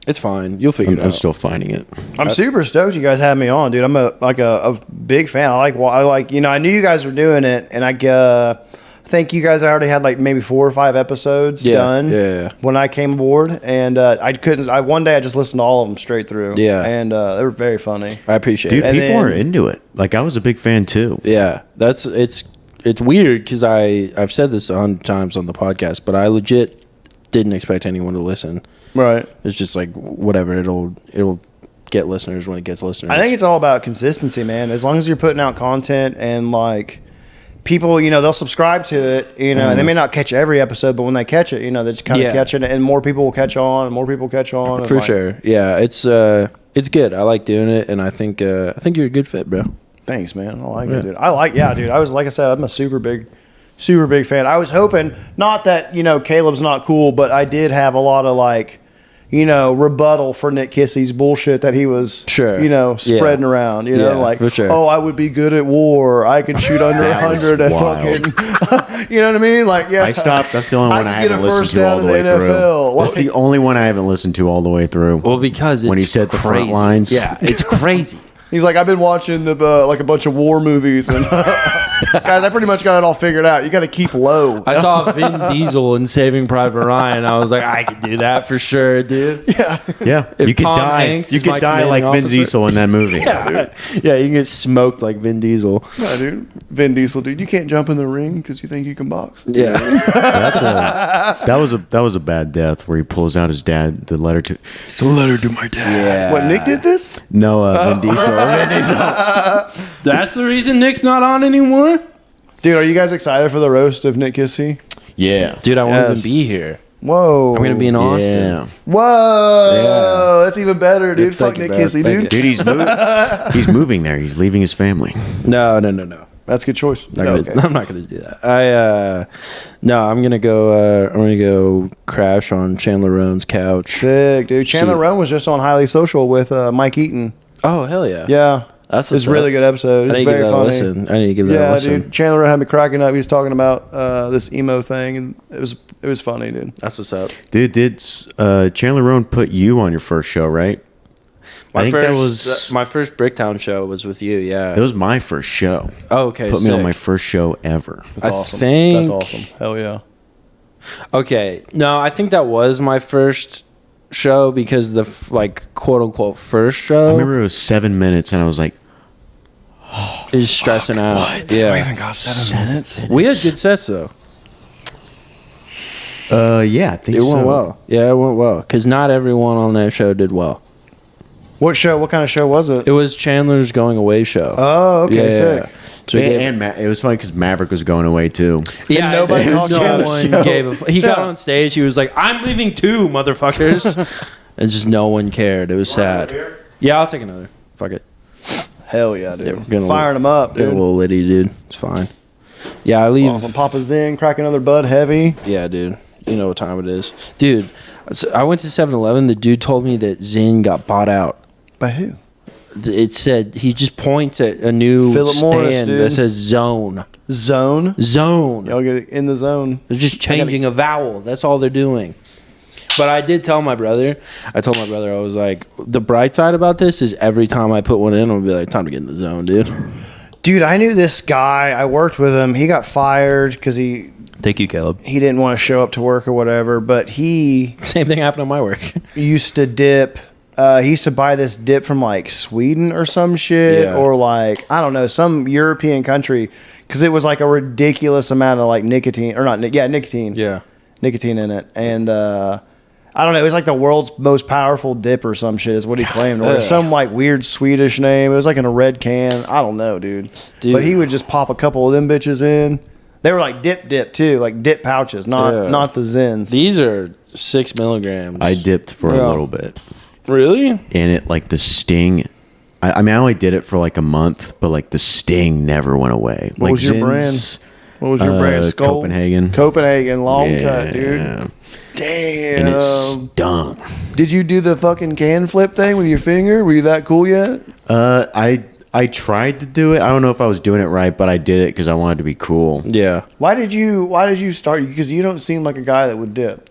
It's fine. You'll figure it out. I'm still finding it. I'm super stoked you guys had me on, dude. I'm a big fan. I like I knew you guys were doing it, and I think you guys already had like maybe 4 or 5 episodes done. Yeah. When I came aboard, and one day I just listened to all of them straight through. Yeah. and they were very funny. I appreciate Dude, it. And people then- are into it. Like I was a big fan too. Yeah, it's weird because I've said this 100 times on the podcast, but I legit didn't expect anyone to listen. Right. It's just like whatever. It'll get listeners when it gets listeners. I think it's all about consistency, man. As long as you're putting out content and like people, they'll subscribe to it, and they may not catch every episode, but when they catch it, they just kind of catch it, and more people will catch on, and more people catch on. And for like, sure. Yeah, it's good. I like doing it, and I think you're a good fit, bro. Thanks, man. I like it, dude. Dude. I was, like I said, I'm a super big fan. I was hoping, not that, Caleb's not cool, but I did have a lot of like, rebuttal for Nick Kissie's bullshit that he was, spreading around. Like, for sure. Oh, I would be good at war. I could shoot under 100 at fucking. You know what I mean? Like, yeah. I stopped. That's the only one I haven't listened to all the way NFL. through. That's the only one I haven't listened to all the way through. Well, because it's when he said the front crazy. lines. Yeah, it's crazy. He's like, I've been watching like a bunch of war movies, and guys, I pretty much got it all figured out. You got to keep low. I saw Vin Diesel in Saving Private Ryan. I was like, I could do that for sure, dude. Yeah. If You could Tom die. Hanks You is my could die like commanding Vin officer. Diesel in that movie. Yeah, you can get smoked like Vin Diesel. Yeah, dude. Vin Diesel, dude. You can't jump in the ring because you think you can box. Yeah. That was a bad death where he pulls out his dad the letter to my dad. Yeah. What, Nick did this? No, Vin Diesel. Vin Diesel. That's the reason Nick's not on anymore? Dude, are you guys excited for the roast of Nick Kissy? Yeah. Dude, I won't Yes. even be here. Whoa. I'm going to be in Austin. Yeah. Whoa. Yeah. That's even better, dude. Thank Fuck you, Nick bro. Kissy, Thank dude. Dude, he's moving there. He's leaving his family. No. That's a good choice. I'm not gonna do that. I'm gonna go crash on Chandler Roan's couch. Sick, dude. Chandler Roan was just on Highly Social with Mike Eaton. Oh hell yeah! Yeah. That's It's a really good episode. I It's need to very give that funny. a listen. I need to give that a listen. Dude. Chandler Roan had me cracking up. He was talking about this emo thing, and it was funny, dude. That's what's up. Dude, did Chandler Roan put you on your first show, right? I think that was my first Bricktown show was with you. Yeah. That was my first show. Oh, okay. Put me on sick. my first show ever. That's I awesome. think- That's awesome. Hell yeah. Okay. No, I think that was my first show because the quote unquote first show I remember it was 7 minutes, and I was like, is stressing out. what? Yeah. I even got 7 minutes. We had good sets though. yeah, I think It so. went well. Yeah, it went well because not everyone on that show did well. What show? What kind of show was it? It was Chandler's going away show. Oh, okay, sick. So And it was funny because Maverick was going away too. yeah, nobody no talked about the one show. gave a. He got on stage. He was like, "I'm leaving too, motherfuckers," and just no one cared. It was sad. Yeah, I'll take another. Fuck it. Hell yeah, Yeah, we're dude. gonna Firing them up, Get a dude. little litty, dude. It's fine. Yeah, I leave. Awesome. Papa Zing, crack another bud heavy. Yeah, dude. You know what time it is, dude. So I went to 7-Eleven. The dude told me that Zing got bought out. By who? It said he just points at a new Philip stand Morris, dude. that says zone. Zone. Zone. Y'all get in the zone. They're just changing a vowel. That's all they're doing. But I did tell my brother. I told my brother, I was like, the bright side about this is every time I put one in, I'll be like, time to get in the zone, dude. Dude, I knew this guy. I worked with him. He got fired because he Thank you, Caleb. didn't want to show up to work or whatever. But he Same thing happened at my work. used to dip. He used to buy this dip from like Sweden or some shit, Yeah. or like I don't know, some European country, because it was like a ridiculous amount of like nicotine, or not, nicotine, nicotine in it, and I don't know, it was like the world's most powerful dip or some shit is what he claimed, or some like weird Swedish name. It was like in a red can. I don't know, dude. But he would just pop a couple of them bitches in. They were like dip too, like dip pouches, not the Zins. These are 6 milligrams. I dipped for Yeah. a little bit, Really? and it like the sting. I mean, I only did it for like a month, but like the sting never went away. What like was your Zins, What was your brand? Skull? Copenhagen, long Yeah. cut, dude. Damn. and it stung. Did you do the fucking can flip thing with your finger? Were you that cool yet? I tried to do it. I don't know if I was doing it right, but I did it because I wanted to be cool. Yeah. Why did you start? Because you don't seem like a guy that would dip.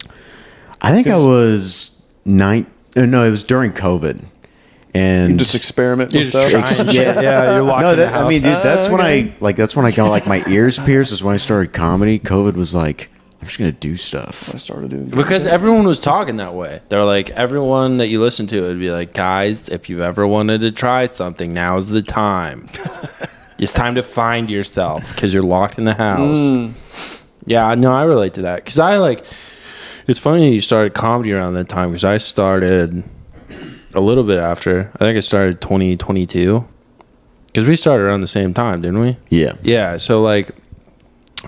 I think I was No, it was during COVID, and You just experiment with You're stuff. just trying shit. Yeah, you're locked in the house. I mean, dude, that's when okay. that's when I got like my ears pierced. Is when I started comedy. COVID was like, I'm just gonna do stuff. I started doing Because everyone was talking that way. They're like, everyone that you listen to would be like, guys, if you ever wanted to try something, now's the time. It's time to find yourself because you're locked in the house. Yeah, no, I relate to that. Because it's funny you started comedy around that time because I started a little bit after. I think I started 2022. Because we started around the same time, didn't we? Yeah. Yeah, so like,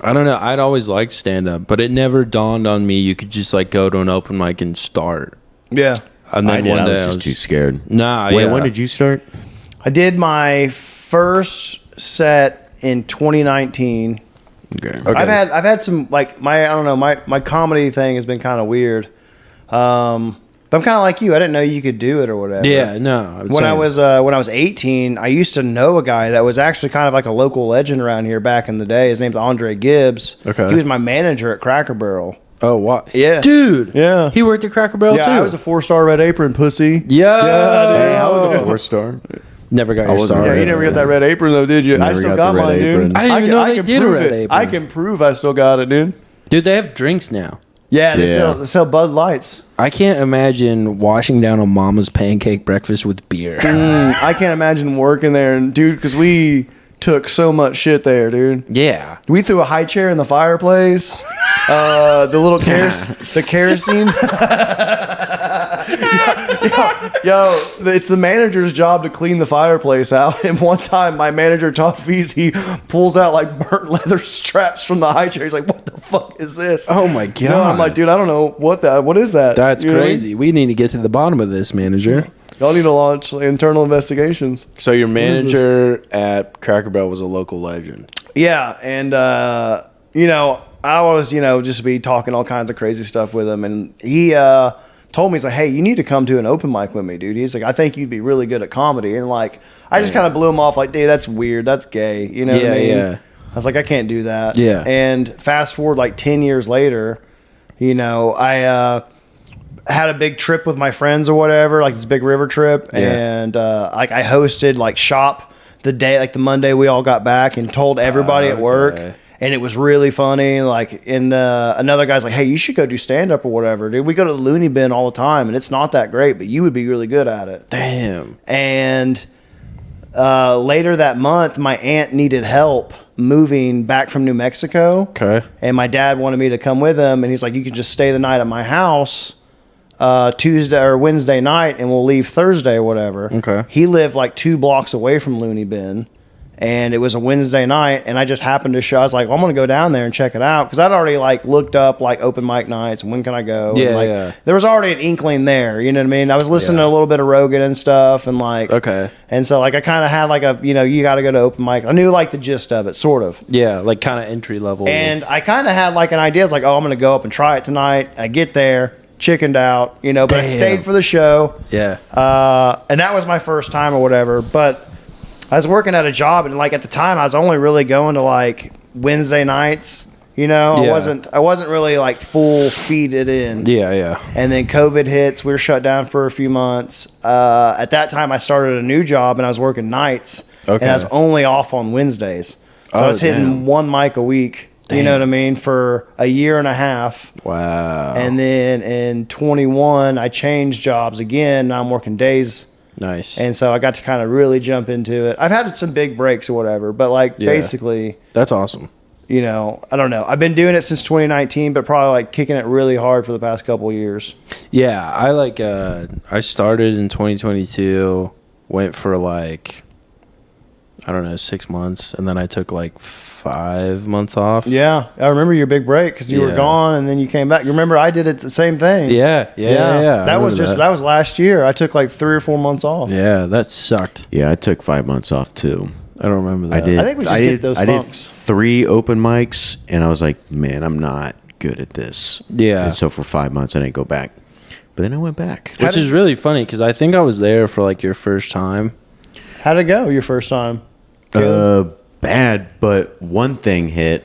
I don't know. I'd always liked stand-up, but it never dawned on me you could just like go to an open mic and start. Yeah. And then one I day was just too scared. Nah, Wait, yeah. when did you start? I did my first set in 2019. Okay. I've had some like my comedy thing has been kind of weird. But I'm kind of like you. I didn't know you could do it or whatever. Yeah, no. When I was 18, I used to know a guy that was actually kind of like a local legend around here back in the day. His name's Andre Gibbs. Okay. He was my manager at Cracker Barrel. Oh, wow. Yeah. Dude. Yeah. He worked at Cracker Barrel, too. I was a 4-star Red Apron pussy. Yeah. Hey, I was a 4-star. Never got your wasn't star. Yeah, you Right. never got that Red Apron though, did you? I Never still got got the Red mine, dude. Apron. I didn't even know they can did a prove Red it. Apron. I can prove I still got it, dude. Dude, they have drinks now. Yeah, they Yeah. sell Bud Lights. I can't imagine washing down a mama's pancake breakfast with beer. I can't imagine working there, and dude, because we took so much shit there, dude. Yeah. We threw a high chair in the fireplace. The little the kerosene. yo, it's the manager's job to clean the fireplace out. And one time, my manager, Todd Feasy, pulls out like burnt leather straps from the high chair. He's like, "What the fuck is this?" Oh my God. No, I'm like, dude, I don't know what is that? That's You know what I mean? crazy. We need to get to the bottom of this, manager. Y'all need to launch internal investigations. So your manager at Cracker Barrel was a local legend. Yeah, and I always, just be talking all kinds of crazy stuff with him, and he told me, he's like, "Hey, you need to come to an open mic with me, dude." He's like, "I think you'd be really good at comedy," and like, I just kind of blew him off, like, "Dude, that's weird, that's gay," you know what I mean? Yeah. I was like, "I can't do that." Yeah. And fast forward like 10 years later, I had a big trip with my friends or whatever, like this big river trip, and like I hosted like shop the day, like the Monday we all got back, and told everybody at work, and it was really funny. Like, and another guy's like, "Hey, you should go do stand up or whatever, dude. We go to the Looney Bin all the time, and it's not that great, but you would be really good at it." Damn. And later that month, my aunt needed help moving back from New Mexico. Okay. And my dad wanted me to come with him, and he's like, "You can just stay the night at my house Tuesday or Wednesday night, and we'll leave Thursday or whatever." Okay. He lived like 2 blocks away from Looney Bin, and it was a Wednesday night, and I just happened to show. I was like, well, I'm gonna go down there and check it out, because I'd already like looked up like open mic nights and when can I go. Yeah, and, like, yeah. There was already an inkling there. You know what I mean? I was listening to a little bit of Rogan and stuff, and like, Okay. and so like I kind of had like a, you got to go to open mic. I knew like the gist of it, sort of. Yeah, like kind of entry level. And I kind of had like an idea. I was like, oh, I'm going to go up and try it tonight. I get there, chickened out, but I Damn. stayed for the show. Yeah. And that was my first time or whatever. But I was working at a job, and like at the time, I was only really going to like Wednesday nights. Yeah. I wasn't really like full feeded in. Yeah. And then COVID hits. We were shut down for a few months. At that time, I started a new job, and I was working nights. Okay. And I was only off on Wednesdays. So I was hitting damn. 1 mic a week. You know what I mean? For a year and a half. Wow. And then in 21, I changed jobs again. Now I'm working days. Nice. And so I got to kind of really jump into it. I've had some big breaks or whatever, but like basically, That's awesome. I don't know. I've been doing it since 2019, but probably like kicking it really hard for the past couple of years. Yeah, I started in 2022, went for like, I don't know, 6 months, and then I took like 5 months off. Yeah, I remember your big break because you were Yeah. gone and then you came back. You remember I did it the same thing. Yeah. That was that was last year. I took like 3 or 4 months off. Yeah, that sucked. Yeah, I took 5 months off too. I don't remember that. I did. I think we just get those I did funks. 3 open mics, and I was like, man, I'm not good at this. Yeah. And so for 5 months, I didn't go back. But then I went back. Which is really funny because I think I was there for like your first time. How'd it go your first time? Bad, but one thing hit,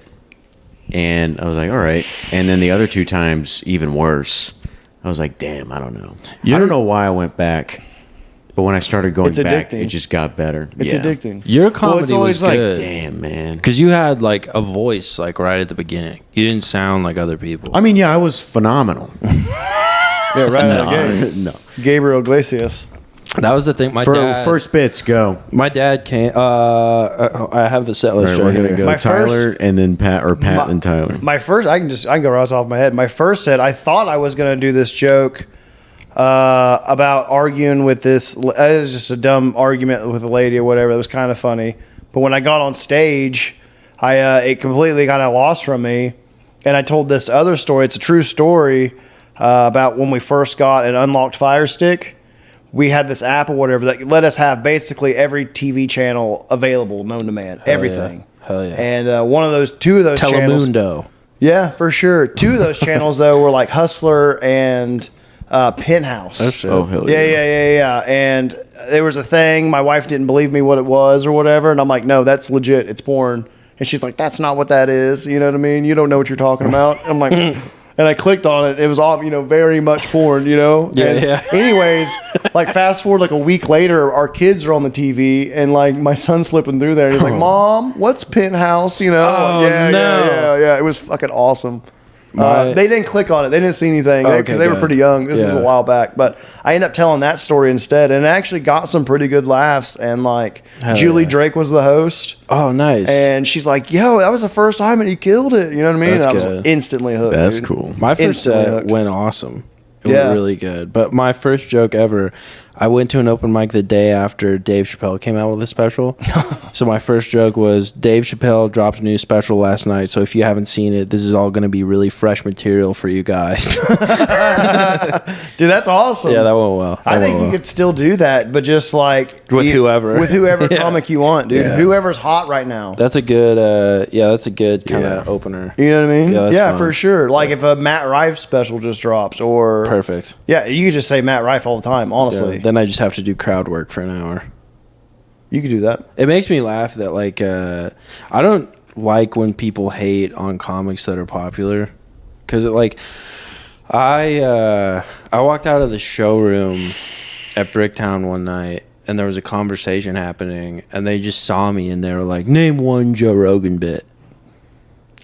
and I was like, all right. And then the other 2 times, even worse. I was like, damn, I don't know. I don't know why I went back, but when I started going It's back, addicting. it just got better. It's addicting. Your comedy Well, it's always was like, good. damn, man. Because you had like a voice like right at the beginning. You didn't sound like other people. I mean, yeah, I was phenomenal. Yeah, right out of the gate. No. Gabriel Iglesias. That was the thing. My For dad. first bits, go. My dad came. I have the set All list right, right we're here. gonna go My Tyler first- and then Pat, or Pat and Tyler. My first, I can go right off the top of my head. My first set, I thought I was going to do this joke about arguing with this. It was just a dumb argument with a lady or whatever. It was kind of funny. But when I got on stage, it completely kind of lost from me. And I told this other story. It's a true story about when we first got an unlocked Fire Stick. We had this app or whatever that let us have basically every TV channel available, known to man, everything. Hell yeah. And 2 of those channels. Telemundo. Yeah, for sure. 2 of those channels though were like Hustler and Penthouse. Oh shit. Oh hell Yeah. And there was a thing. My wife didn't believe me what it was or whatever, and I'm like, no, that's legit. It's porn. And she's like, that's not what that is. You know what I mean? You don't know what you're talking about. I'm like, and I clicked on it. It was all, very much porn. Yeah. Anyways, like fast forward like a week later, our kids are on the TV, and like my son's flipping through there, and he's like, "Mom, what's Penthouse?" Oh, Yeah. It was fucking awesome. They didn't click on it. They didn't see anything because they were pretty young. This was a while back. But I ended up telling that story instead, and it actually got some pretty good laughs. And like Julie Drake was the host. Oh, nice. And she's like, "Yo, that was the first time, and he killed it." You know what I mean? That's I was good. instantly hooked. That's dude. cool. My first set went awesome. It went really good. But my first joke ever, I went to an open mic the day after Dave Chappelle came out with a special. So my first joke was, Dave Chappelle dropped a new special last night. So if you haven't seen it, this is all going to be really fresh material for you guys. Dude, that's awesome. Yeah, that went well. I think you could still do that, but just like With whoever comic you want, dude. Yeah. Whoever's hot right now. That's a good, that's a good kind of opener. You know what I mean? Yeah, that's fun. for sure. Like if a Matt Rife special just drops, or Perfect. yeah, you could just say Matt Rife all the time. Honestly, Then I just have to do crowd work for an hour. you could do that. It makes me laugh that like I don't like when people hate on comics that are popular, because I walked out of the showroom at Bricktown one night, and there was a conversation happening, and they just saw me and they were like, "Name one Joe Rogan bit."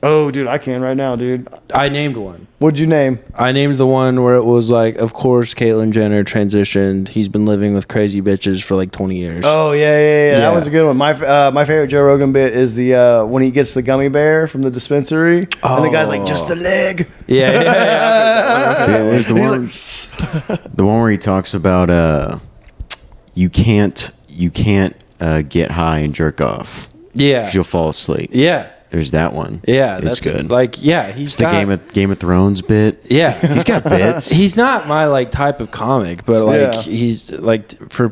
Oh, dude, I can right now, dude. I named one. What'd you name? I named the one where it was like, of course, Caitlyn Jenner transitioned. He's been living with crazy bitches for like 20 years. Oh yeah. That was a good one. My favorite Joe Rogan bit is the when he gets the gummy bear from the dispensary, and the guy's like, just the leg. Yeah. There's the one, the one where he talks about you can't get high and jerk off. Yeah. 'Cause you'll fall asleep. Yeah. There's that one. Yeah, it's that's good. Like, yeah, he's The Game of Thrones bit. Yeah, He's got bits. he's not my like type of comic, but like he's like for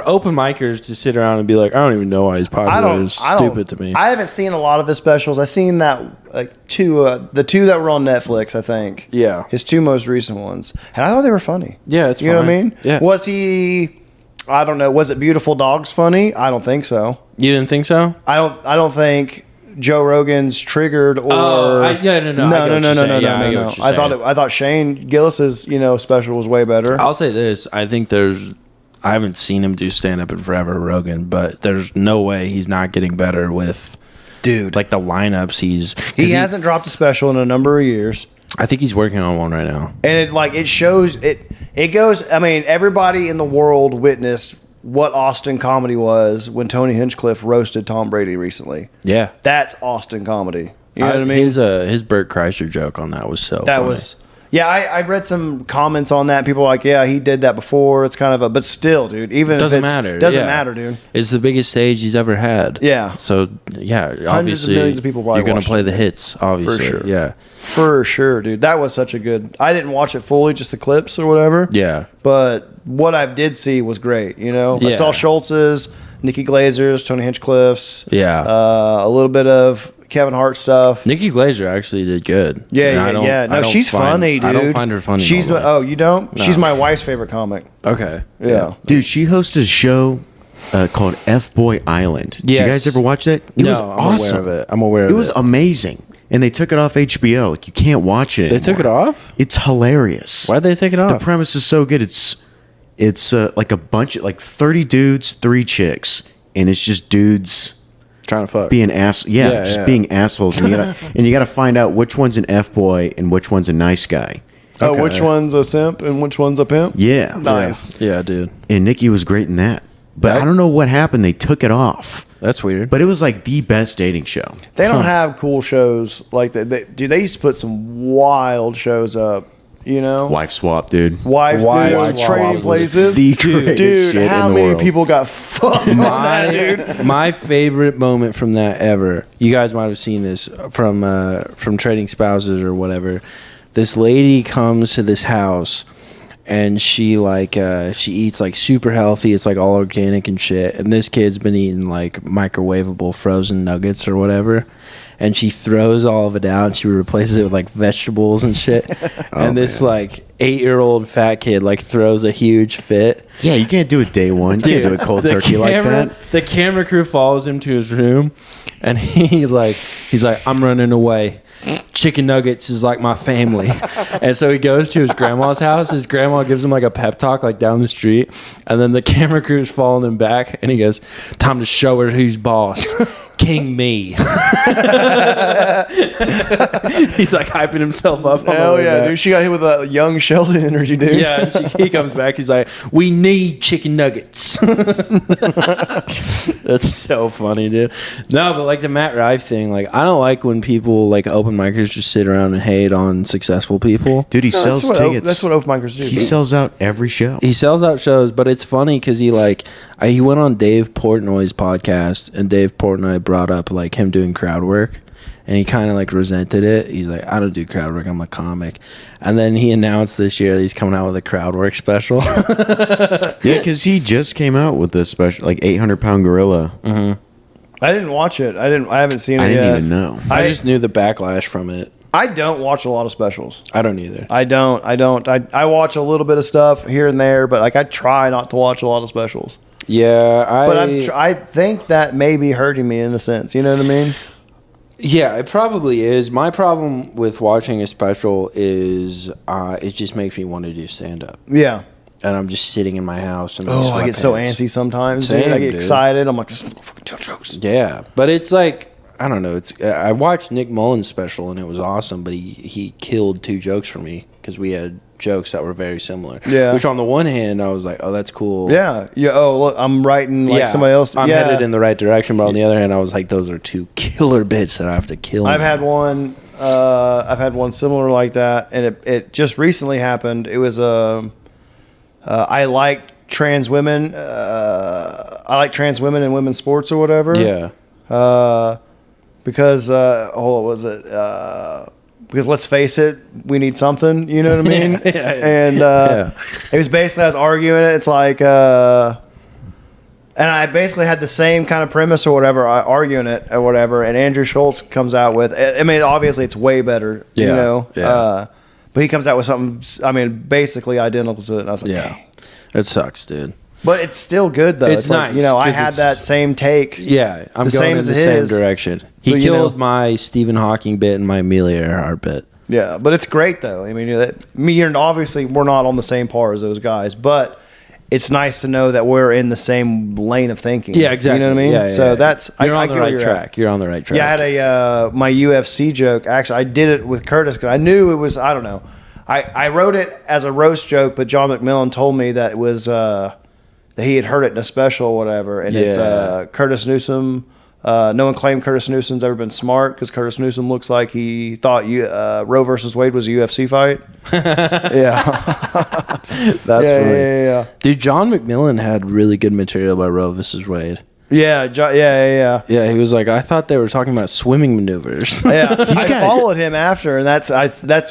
open micers to sit around and be like, I don't even know why he's popular. Is stupid to me. I haven't seen a lot of his specials. I seen that like the two that were on Netflix, I think. Yeah. His two most recent ones, and I thought they were funny. Yeah, it's you know what I fine. mean. Yeah. Was he? I don't know. Was it Beautiful Dogs funny? I don't think so. You didn't think so? I don't think Joe Rogan's Triggered or No. I thought Shane Gillis's special was way better. I'll say this: I think I haven't seen him do stand up in forever, Rogan, but there's no way he's not getting better with, dude, like the lineups. He hasn't dropped a special in a number of years. I think he's working on one right now, and it shows it. It goes. I mean, everybody in the world witnessed what Austin comedy was when Tony Hinchcliffe roasted Tom Brady recently. Yeah, that's Austin comedy. You know what I mean? His Bert Kreischer joke on that was so. That funny. was. Yeah, I read some comments on that. People were like, yeah, he did that before. It's kind of but still, dude. Even doesn't if matter. Doesn't matter, dude. It's the biggest stage he's ever had. Yeah. So yeah, Hundreds obviously of millions of people probably you're gonna watched play it. the hits, obviously. For sure. Yeah. For sure, dude. That was such a good. I didn't watch it fully, just the clips or whatever. Yeah. But what I did see was great. I Yeah. saw Schultz's, Nikki Glazer's, Tony Hinchcliffe's. Yeah. A little bit of Kevin Hart stuff. Nikki Glaser actually did good. Yeah. No, she's funny, dude. I don't find her funny. She's normally. you don't? No. She's my wife's favorite comic. Okay. Yeah. Dude, she hosted a show called F Boy Island. Did you guys ever watch that? It was awesome. I'm aware of it. I'm aware of it. It was amazing. And they took it off HBO. Like, you can't watch it anymore. They took it off? It's hilarious. Why'd they take it off? The premise is so good. It's like a bunch of 30 dudes, 3 chicks, and it's just dudes trying to fuck, being being assholes, and you gotta find out which one's an F boy and which one's a nice guy. Oh, which one's a simp and which one's a pimp? Yeah, nice. Yeah, dude. And Nikki was great in that, but I don't know what happened. They took it off. That's weird. But it was like the best dating show. They don't have cool shows like that. They used to put some wild shows up. Wife swap, dude. Wives trading places. Dude, how many people got fucked on that, dude? My favorite moment from that ever. You guys might have seen this from Trading Spouses or whatever. This lady comes to this house, and she she eats like super healthy. It's like all organic and shit. And this kid's been eating like microwavable frozen nuggets or whatever. And she throws all of it out and she replaces it with like vegetables and shit. And this like 8-year-old fat kid like throws a huge fit. Yeah, you can't do it day one. You can't do it cold turkey like that. The camera crew follows him to his room, and he's like, I'm running away. Chicken nuggets is like my family. And so he goes to his grandma's house. His grandma gives him like a pep talk like down the street, and then the camera crew is following him back, and he goes, time to show her who's boss. King me. He's like hyping himself up. Hell yeah, dude. She got hit with a young Sheldon energy, dude. Yeah, and he comes back. He's like, we need chicken nuggets. That's so funny, dude. No, but like the Matt Rife thing, like I don't like when people like open micers just sit around and hate on successful people. Dude, he sells tickets. That's what open micers do. He sells out every show. He sells out shows, but it's funny because he went on Dave Portnoy's podcast, and Dave Portnoy brought up like him doing crowd work, and he kind of like resented it. He's like, I don't do crowd work, I'm a comic. And then he announced this year that he's coming out with a crowd work special. Yeah, because he just came out with this special, like 800-pound gorilla. Mm-hmm. I didn't watch it. I haven't seen it yet. I didn't even know. I just knew the backlash from it. I don't watch a lot of specials. I don't either. I don't. I watch a little bit of stuff here and there, but like I try not to watch a lot of specials. Yeah, I think that may be hurting me in a sense. You know what I mean? Yeah, it probably is. My problem with watching a special is it just makes me want to do stand up. Yeah. And I'm just sitting in my house. And I get so antsy sometimes. Same, dude. I get excited. I'm like, just fucking tell jokes. Yeah, but it's like, I don't know. I watched Nick Mullen's special and it was awesome, but he killed 2 jokes for me because we had jokes that were very similar. Yeah. Which on the one hand, I was like, oh, that's cool. Yeah. Yeah. Oh, look, I'm writing like somebody else. I'm headed in the right direction, but on the other hand, I was like, those are 2 killer bits that I have to kill. I've had one similar like that, and it just recently happened. It was I like trans women. I like trans women in women's sports or whatever. Yeah. Because what was it? Because let's face it, we need something. You know what I mean? And it was basically I was arguing it. It's like, and I basically had the same kind of premise or whatever, arguing it or whatever. And Andrew Schultz comes out with, I mean, obviously it's way better. Yeah. You know. Yeah. But he comes out with something, I mean, basically identical to it. And I was like, dang. It sucks, dude. But it's still good, though. It's nice. Like, you know, I had that same take. Yeah, I'm going in the same direction. He killed my Stephen Hawking bit and my Amelia Earhart bit. Yeah, but it's great, though. I mean, me and obviously we're not on the same par as those guys, but it's nice to know that we're in the same lane of thinking. Yeah, exactly. You know what I mean? Yeah, so that's you're on the right track. You're on the right track. Yeah, I had my UFC joke. Actually, I did it with Curtis because I knew it was. I don't know. I wrote it as a roast joke, but John McMillan told me that it was that he had heard it in a special or whatever, and it's Curtis Newsom. No one claimed Curtis Newsom's ever been smart because Curtis Newsom looks like he thought Roe versus Wade was a UFC fight. Yeah. That's funny. Yeah. Dude, John McMillan had really good material by Roe versus Wade. Yeah. Yeah, he was like, I thought they were talking about swimming maneuvers. Yeah, I followed him after, and that's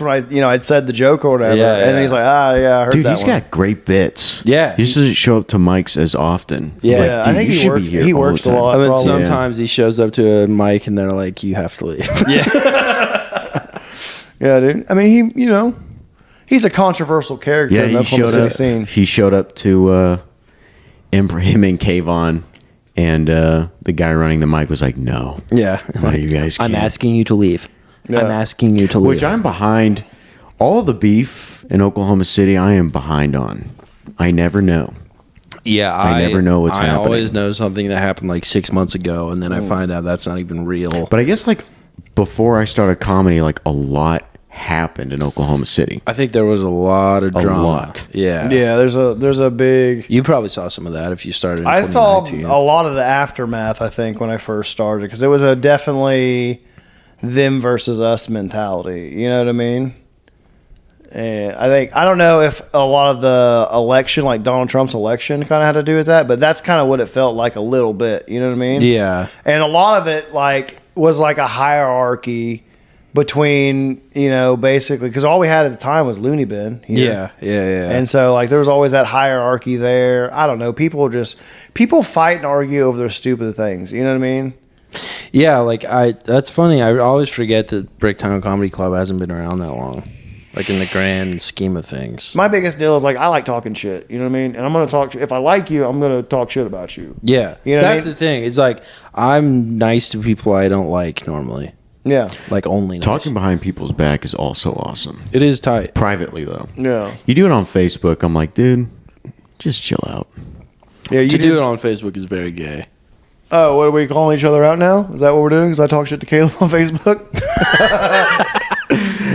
when I'd said the joke or whatever, and then he's like, I heard dude, that he's got great bits. Yeah, he just doesn't show up to mics as often. Yeah, like, I think he works a lot. And then sometimes he shows up to a mic, and they're like, you have to leave. Yeah, yeah, dude. I mean, he's a controversial character in the Oklahoma City scene. He showed up to him and Kayvon. And the guy running the mic was like, no. Yeah. No, you guys can't. I'm asking you to leave. Yeah. I'm asking you to leave. Which I'm behind. All the beef in Oklahoma City, I am behind on. I never know. Yeah. I never know what's happening. I always know something that happened like 6 months ago, and then I find out that's not even real. But I guess like before I started comedy, like a lot happened in Oklahoma City. I think there was a lot of drama. A lot. Yeah. Yeah, there's a big... You probably saw some of that if you started in I saw 2019. a lot of the aftermath, I think, when I first started, because it was a definitely them versus us mentality. You know what I mean? And I don't know if a lot of the election, like Donald Trump's election, kind of had to do with that, but that's kind of what it felt like a little bit. You know what I mean? Yeah. And a lot of it, like, was like a hierarchy between, basically, because all we had at the time was Looney Bin here. Yeah. And so, like, there was always that hierarchy there. I don't know. People fight and argue over their stupid things. You know what I mean? Yeah, like, that's funny. I always forget that Bricktown Comedy Club hasn't been around that long. Like, in the grand scheme of things. My biggest deal is, like, I like talking shit. You know what I mean? And I'm going to talk. If I like you, I'm going to talk shit about you. Yeah. You know That's the thing. It's like, I'm nice to people I don't like normally. Yeah. Like, only nice. Talking behind people's back is also awesome. It is tight. Privately, though. Yeah. You do it on Facebook, I'm like, dude, just chill out. Yeah, To do it on Facebook is very gay. Oh, what are we calling each other out now? Is that what we're doing? Because I talk shit to Caleb on Facebook?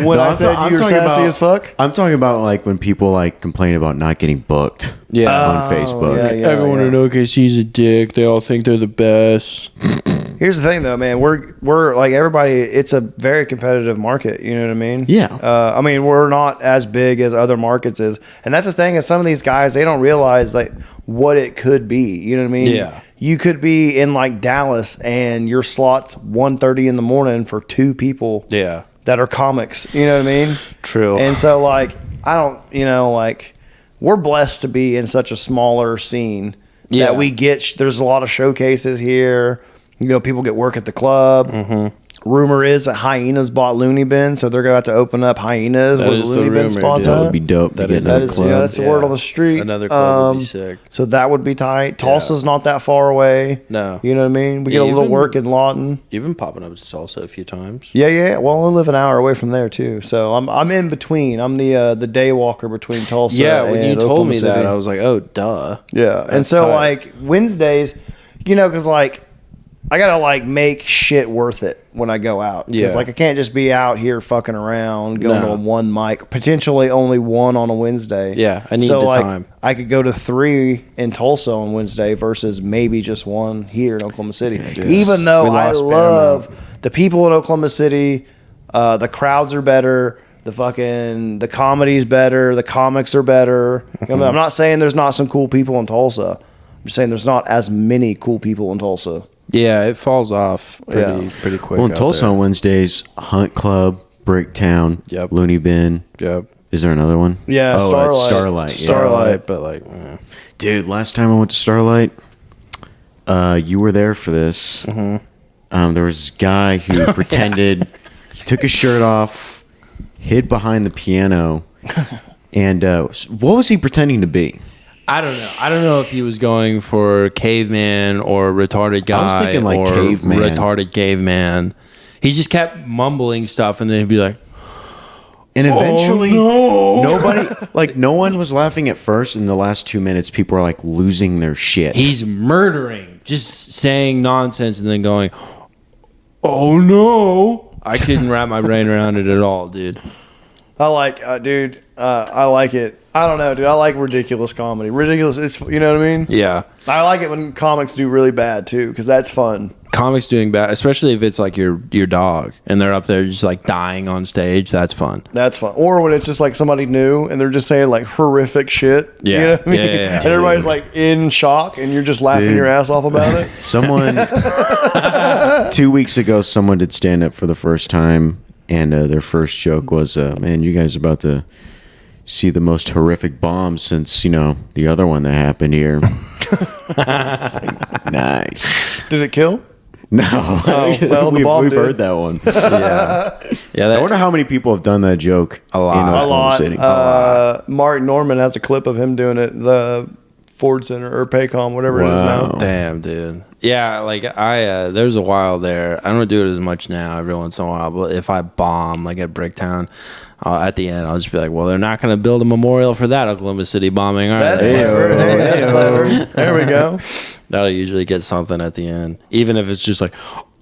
When I said you were sassy as fuck? I'm talking about, like, when people, like, complain about not getting booked on Facebook. Yeah, Everyone in OKC's a dick. They all think they're the best. Here's the thing, though, man. We're like everybody. It's a very competitive market. You know what I mean? Yeah. I mean, we're not as big as other markets is, and that's the thing. Is some of these guys they don't realize like what it could be. You know what I mean? Yeah. You could be in like Dallas, and your slot's 1:30 in the morning for 2 people. Yeah. That are comics. You know what I mean? True. And so like I don't. Like we're blessed to be in such a smaller scene Yeah. that we get. There's a lot of showcases here. People get work at the club. Mm-hmm. Rumor is that Hyenas bought Looney Bin, so they're going to have to open up Hyenas That where the is the Looney Bin rumor, spots dude. That at. would be dope. That to get is- another That is, club. that's the word on the street. Another club would be sick. So that would be tight. Tulsa's not that far away. No. You know what I mean? We get a Yeah, little even- work in Lawton. You've been popping up to Tulsa a few times. Yeah. Well, I live an hour away from there too, so I'm in between. I'm the day walker between Tulsa. Yeah, when you and told Oklahoma me that, City. I was like, oh, duh. Yeah, and That's so tight. like Wednesdays, because like I gotta like make shit worth it when I go out. Yeah. Because like I can't just be out here fucking around going No. to one mic, potentially only one on a Wednesday. Yeah, I need so the like, time. I could go to 3 in Tulsa on Wednesday versus maybe just one here in Oklahoma City. Even though We I lost love the people in Oklahoma City, the crowds are better. The comedy's better. The comics are better. I'm not saying there's not some cool people in Tulsa. I'm just saying there's not as many cool people in Tulsa. Yeah, it falls off pretty quick. Well, in out Tulsa there. on Wednesdays, Hunt Club, Bricktown, Yep. Looney Bin. Yep. Is there another one? Yeah, Starlight. Starlight. Yeah. Starlight. But like, Dude, last time I went to Starlight, you were there for this. Mm-hmm. There was this guy who pretended he took his shirt off, hid behind the piano, and what was he pretending to be? I don't know. I don't know if he was going for caveman or retarded guy. I was thinking, like, or caveman. retarded caveman. He just kept mumbling stuff, and then he'd be like, And eventually, Oh, no. nobody, no one was laughing at first. In the last 2 minutes, people are like losing their shit. He's murdering, just saying nonsense and then going, oh no. I couldn't wrap my brain around it at all, dude. I like, dude. I like it. I don't know, dude. I like ridiculous comedy. Ridiculous. It's you know what I mean. Yeah. I like it when comics do really bad too, because that's fun. Comics doing bad, especially if it's like your dog and they're up there just like dying on stage. That's fun. That's fun. Or when it's just like somebody new and they're just saying like horrific shit. Yeah. You know what I mean? Yeah. And everybody's like in shock and you're just laughing Dude. your ass off about it. Someone 2 weeks ago, someone did stand up for the first time, and their first joke was, "Man, you guys are about to see the most horrific bomb since the other one that happened here." Nice. Did it kill? No, well, the bomb we've did. heard that one. Yeah. I wonder how many people have done that joke. A lot. In A Oklahoma lot. City. Mark Norman has a clip of him doing it. The Ford Center or Paycom, whatever it is now. Wow. Damn, dude. Yeah, like there was a while there. I don't do it as much now every once in a while, but if I bomb like at Bricktown, at the end I'll just be like, well, they're not going to build a memorial for that Oklahoma City bombing, are That's they? clever. Hey, that's clever. There we go. That'll usually get something at the end, even if it's just like,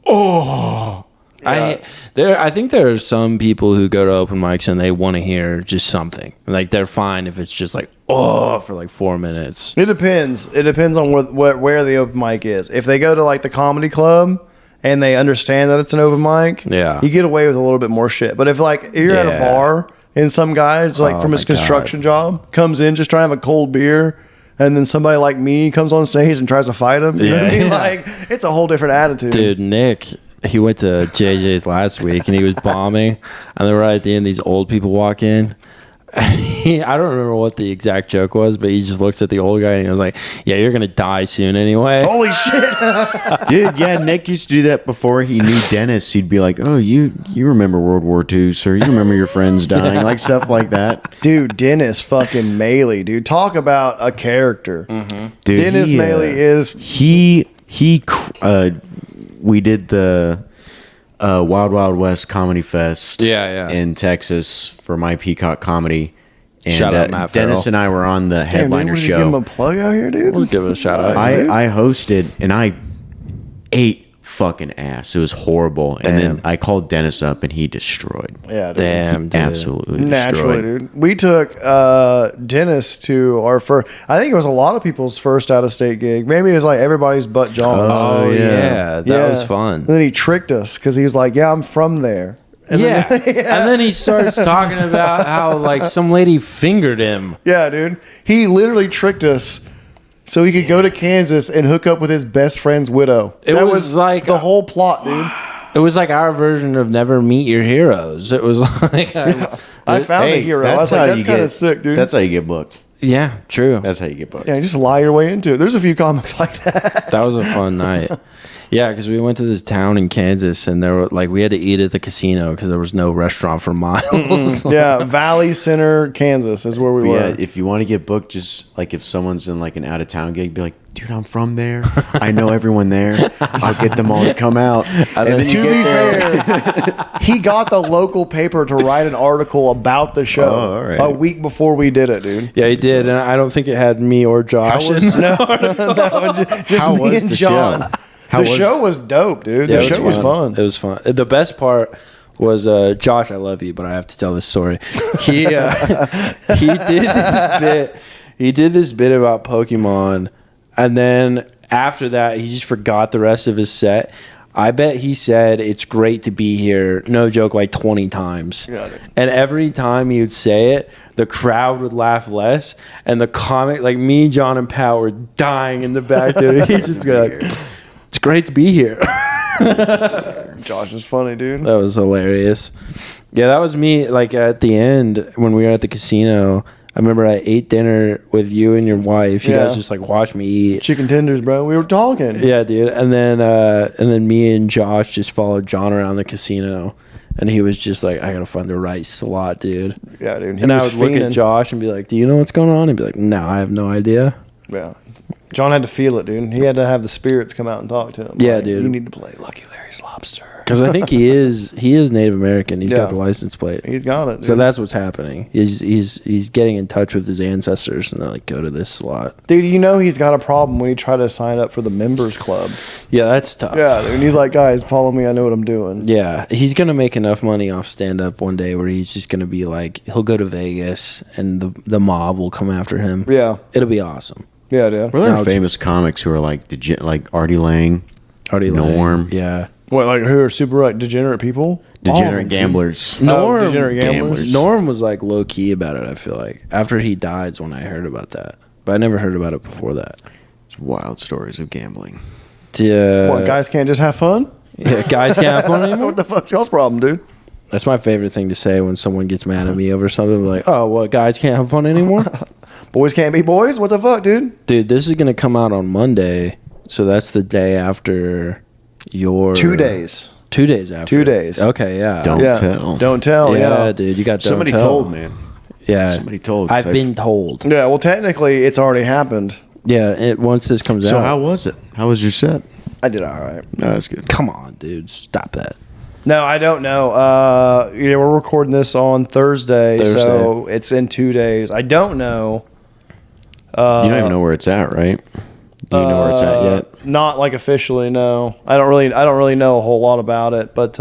oh. Yeah. I think there are some people who go to open mics and they want to hear just something. Like they're fine if it's just like, oh, for like 4 minutes. It depends. It depends on where the open mic is. If they go to like the comedy club and they understand that it's an open mic, Yeah. you get away with a little bit more shit. But if like you're at a Yeah. bar and some guy, it's like Oh from his my God. construction job, comes in just trying to have a cold beer, and then somebody like me comes on stage and tries to fight him, you know what I Yeah. mean? Yeah. Like it's a whole different attitude. Dude, Nick he went to JJ's last week and he was bombing, and then right at the end, these old people walk in. I don't remember what the exact joke was, but he just looks at the old guy and he was like, "Yeah, you're gonna die soon anyway." Holy shit, dude! Yeah, Nick used to do that before he knew Dennis. He'd be like, "Oh, you remember World War II, sir? You remember your friends dying, like stuff like that." dude. Dennis fucking Maley, dude. Talk about a character. Dude, Dennis Maley is we did the Wild Wild West Comedy Fest in Texas for My Peacock Comedy. And shout out Matt Dennis Farrell. and I were on the headliner show. Give him a plug out here, dude. We'll give it a shout out. I hosted and I ate fucking ass. It was horrible. Damn. And then I called Dennis up and he destroyed. Yeah, dude. Damn, dude. Absolutely Naturally, destroyed. dude. We took Dennis to our first. I think it was a lot of people's first out of state gig. Maybe it was like everybody's but John's. Oh yeah, that was fun. And then he tricked us because he was like, "Yeah, I'm from there." And Yeah. then, And then he starts talking about how like some lady fingered him. yeah, dude. He literally tricked us so he could go to Kansas and hook up with his best friend's widow. It That was like the whole plot, dude. It was like our version of Never Meet Your Heroes. It was like I found a hero. I was like, that's kind of sick, dude. That's how you get booked. yeah, true. That's how you get booked. Yeah, just lie your way into it. There's a few comics like that. That was a fun night. Yeah, because we went to this town in Kansas, and there were like we had to eat at the casino because there was no restaurant for miles. Yeah, Valley Center, Kansas is where we were. Yeah, if you want to get booked, just like if someone's in like an out of town gig, be like, dude, I'm from there. I know everyone there. I'll get them all to come out. And then To be fair, he got the local paper to write an article about the show Oh, all right. a week before we did it, dude. Yeah, he did, and I don't think it had me or Josh. How was- Just How me was and the John. show? How The was- show was dope, dude. Yeah, The show was fun. It was fun. The best part was Josh. I love you, but I have to tell this story. He he did this bit. He did this bit about Pokemon, and then after that, he just forgot the rest of his set. I bet he said it's great to be here, no joke, like 20 times. Got it. And every time he would say it, the crowd would laugh less. And the comic, like me, John, and Pat were dying in the back, dude. He just go like, it's great to be here. Josh is funny, dude. That was hilarious. Yeah, that was me. Like at the end when we were at the casino, I remember I ate dinner with you and your wife. You Yeah. guys just like watched me eat. Chicken tenders, bro. We were talking. Yeah, dude. And then me and Josh just followed John around the casino, and he was just like, "I gotta find the right slot, dude." Yeah, dude. He And I was would look at fiending. Josh and be like, "Do you know what's going on?" And be like, "No, I have no idea." Yeah. John had to feel it, dude. He had to have the spirits come out and talk to him. Yeah, Like, dude. You need to play Lucky Larry's Lobster. Because I think he is Native American. He's Yeah. got the license plate. He's got it. Dude. So that's what's happening. He's getting in touch with his ancestors and they're like, go to this slot. Dude, you know he's got a problem when he tried to sign up for the members club. Yeah, that's tough. Yeah, dude. And he's like, guys, follow me. I know what I'm doing. Yeah, he's gonna make enough money off stand up one day where he's just gonna be like, he'll go to Vegas and the mob will come after him. Yeah. It'll be awesome. Yeah, dude. Well, there Now are famous comics who are like like Artie Lang, Artie Lang. Norm. Yeah. What, like who are super like degenerate people? All of degenerate them, gamblers. dude. Norm- Degenerate gamblers. gamblers. Norm was like low key about it, I feel like. After he died is when I heard about that. But I never heard about it before that. It's wild stories of gambling. Yeah. What, guys can't just have fun? Yeah, guys can't have fun anymore. What the fuck's y'all's problem, dude? That's my favorite thing to say when someone gets mad at me over something. Like, oh, what, guys can't have fun anymore? Boys can't be boys? What the fuck, dude? Dude, this is going to come out on Monday. So that's the day after your... 2 days. 2 days after. 2 days. Okay, yeah. Don't Yeah. tell. Don't tell, yeah, yeah. dude, you got don't Somebody tell. told, man. Yeah. Somebody told, 'cause I've been told. Yeah, well, technically, it's already happened. Yeah, once this comes So out. how was it? How was your set? I did all right. No, that's good. Come on, dude. Stop that. No, I don't know. Yeah, we're recording this on Thursday, so it's in 2 days. I don't know. You don't even know where it's at, right? Do you know where it's at yet? Not like officially, no. I don't really know a whole lot about it, but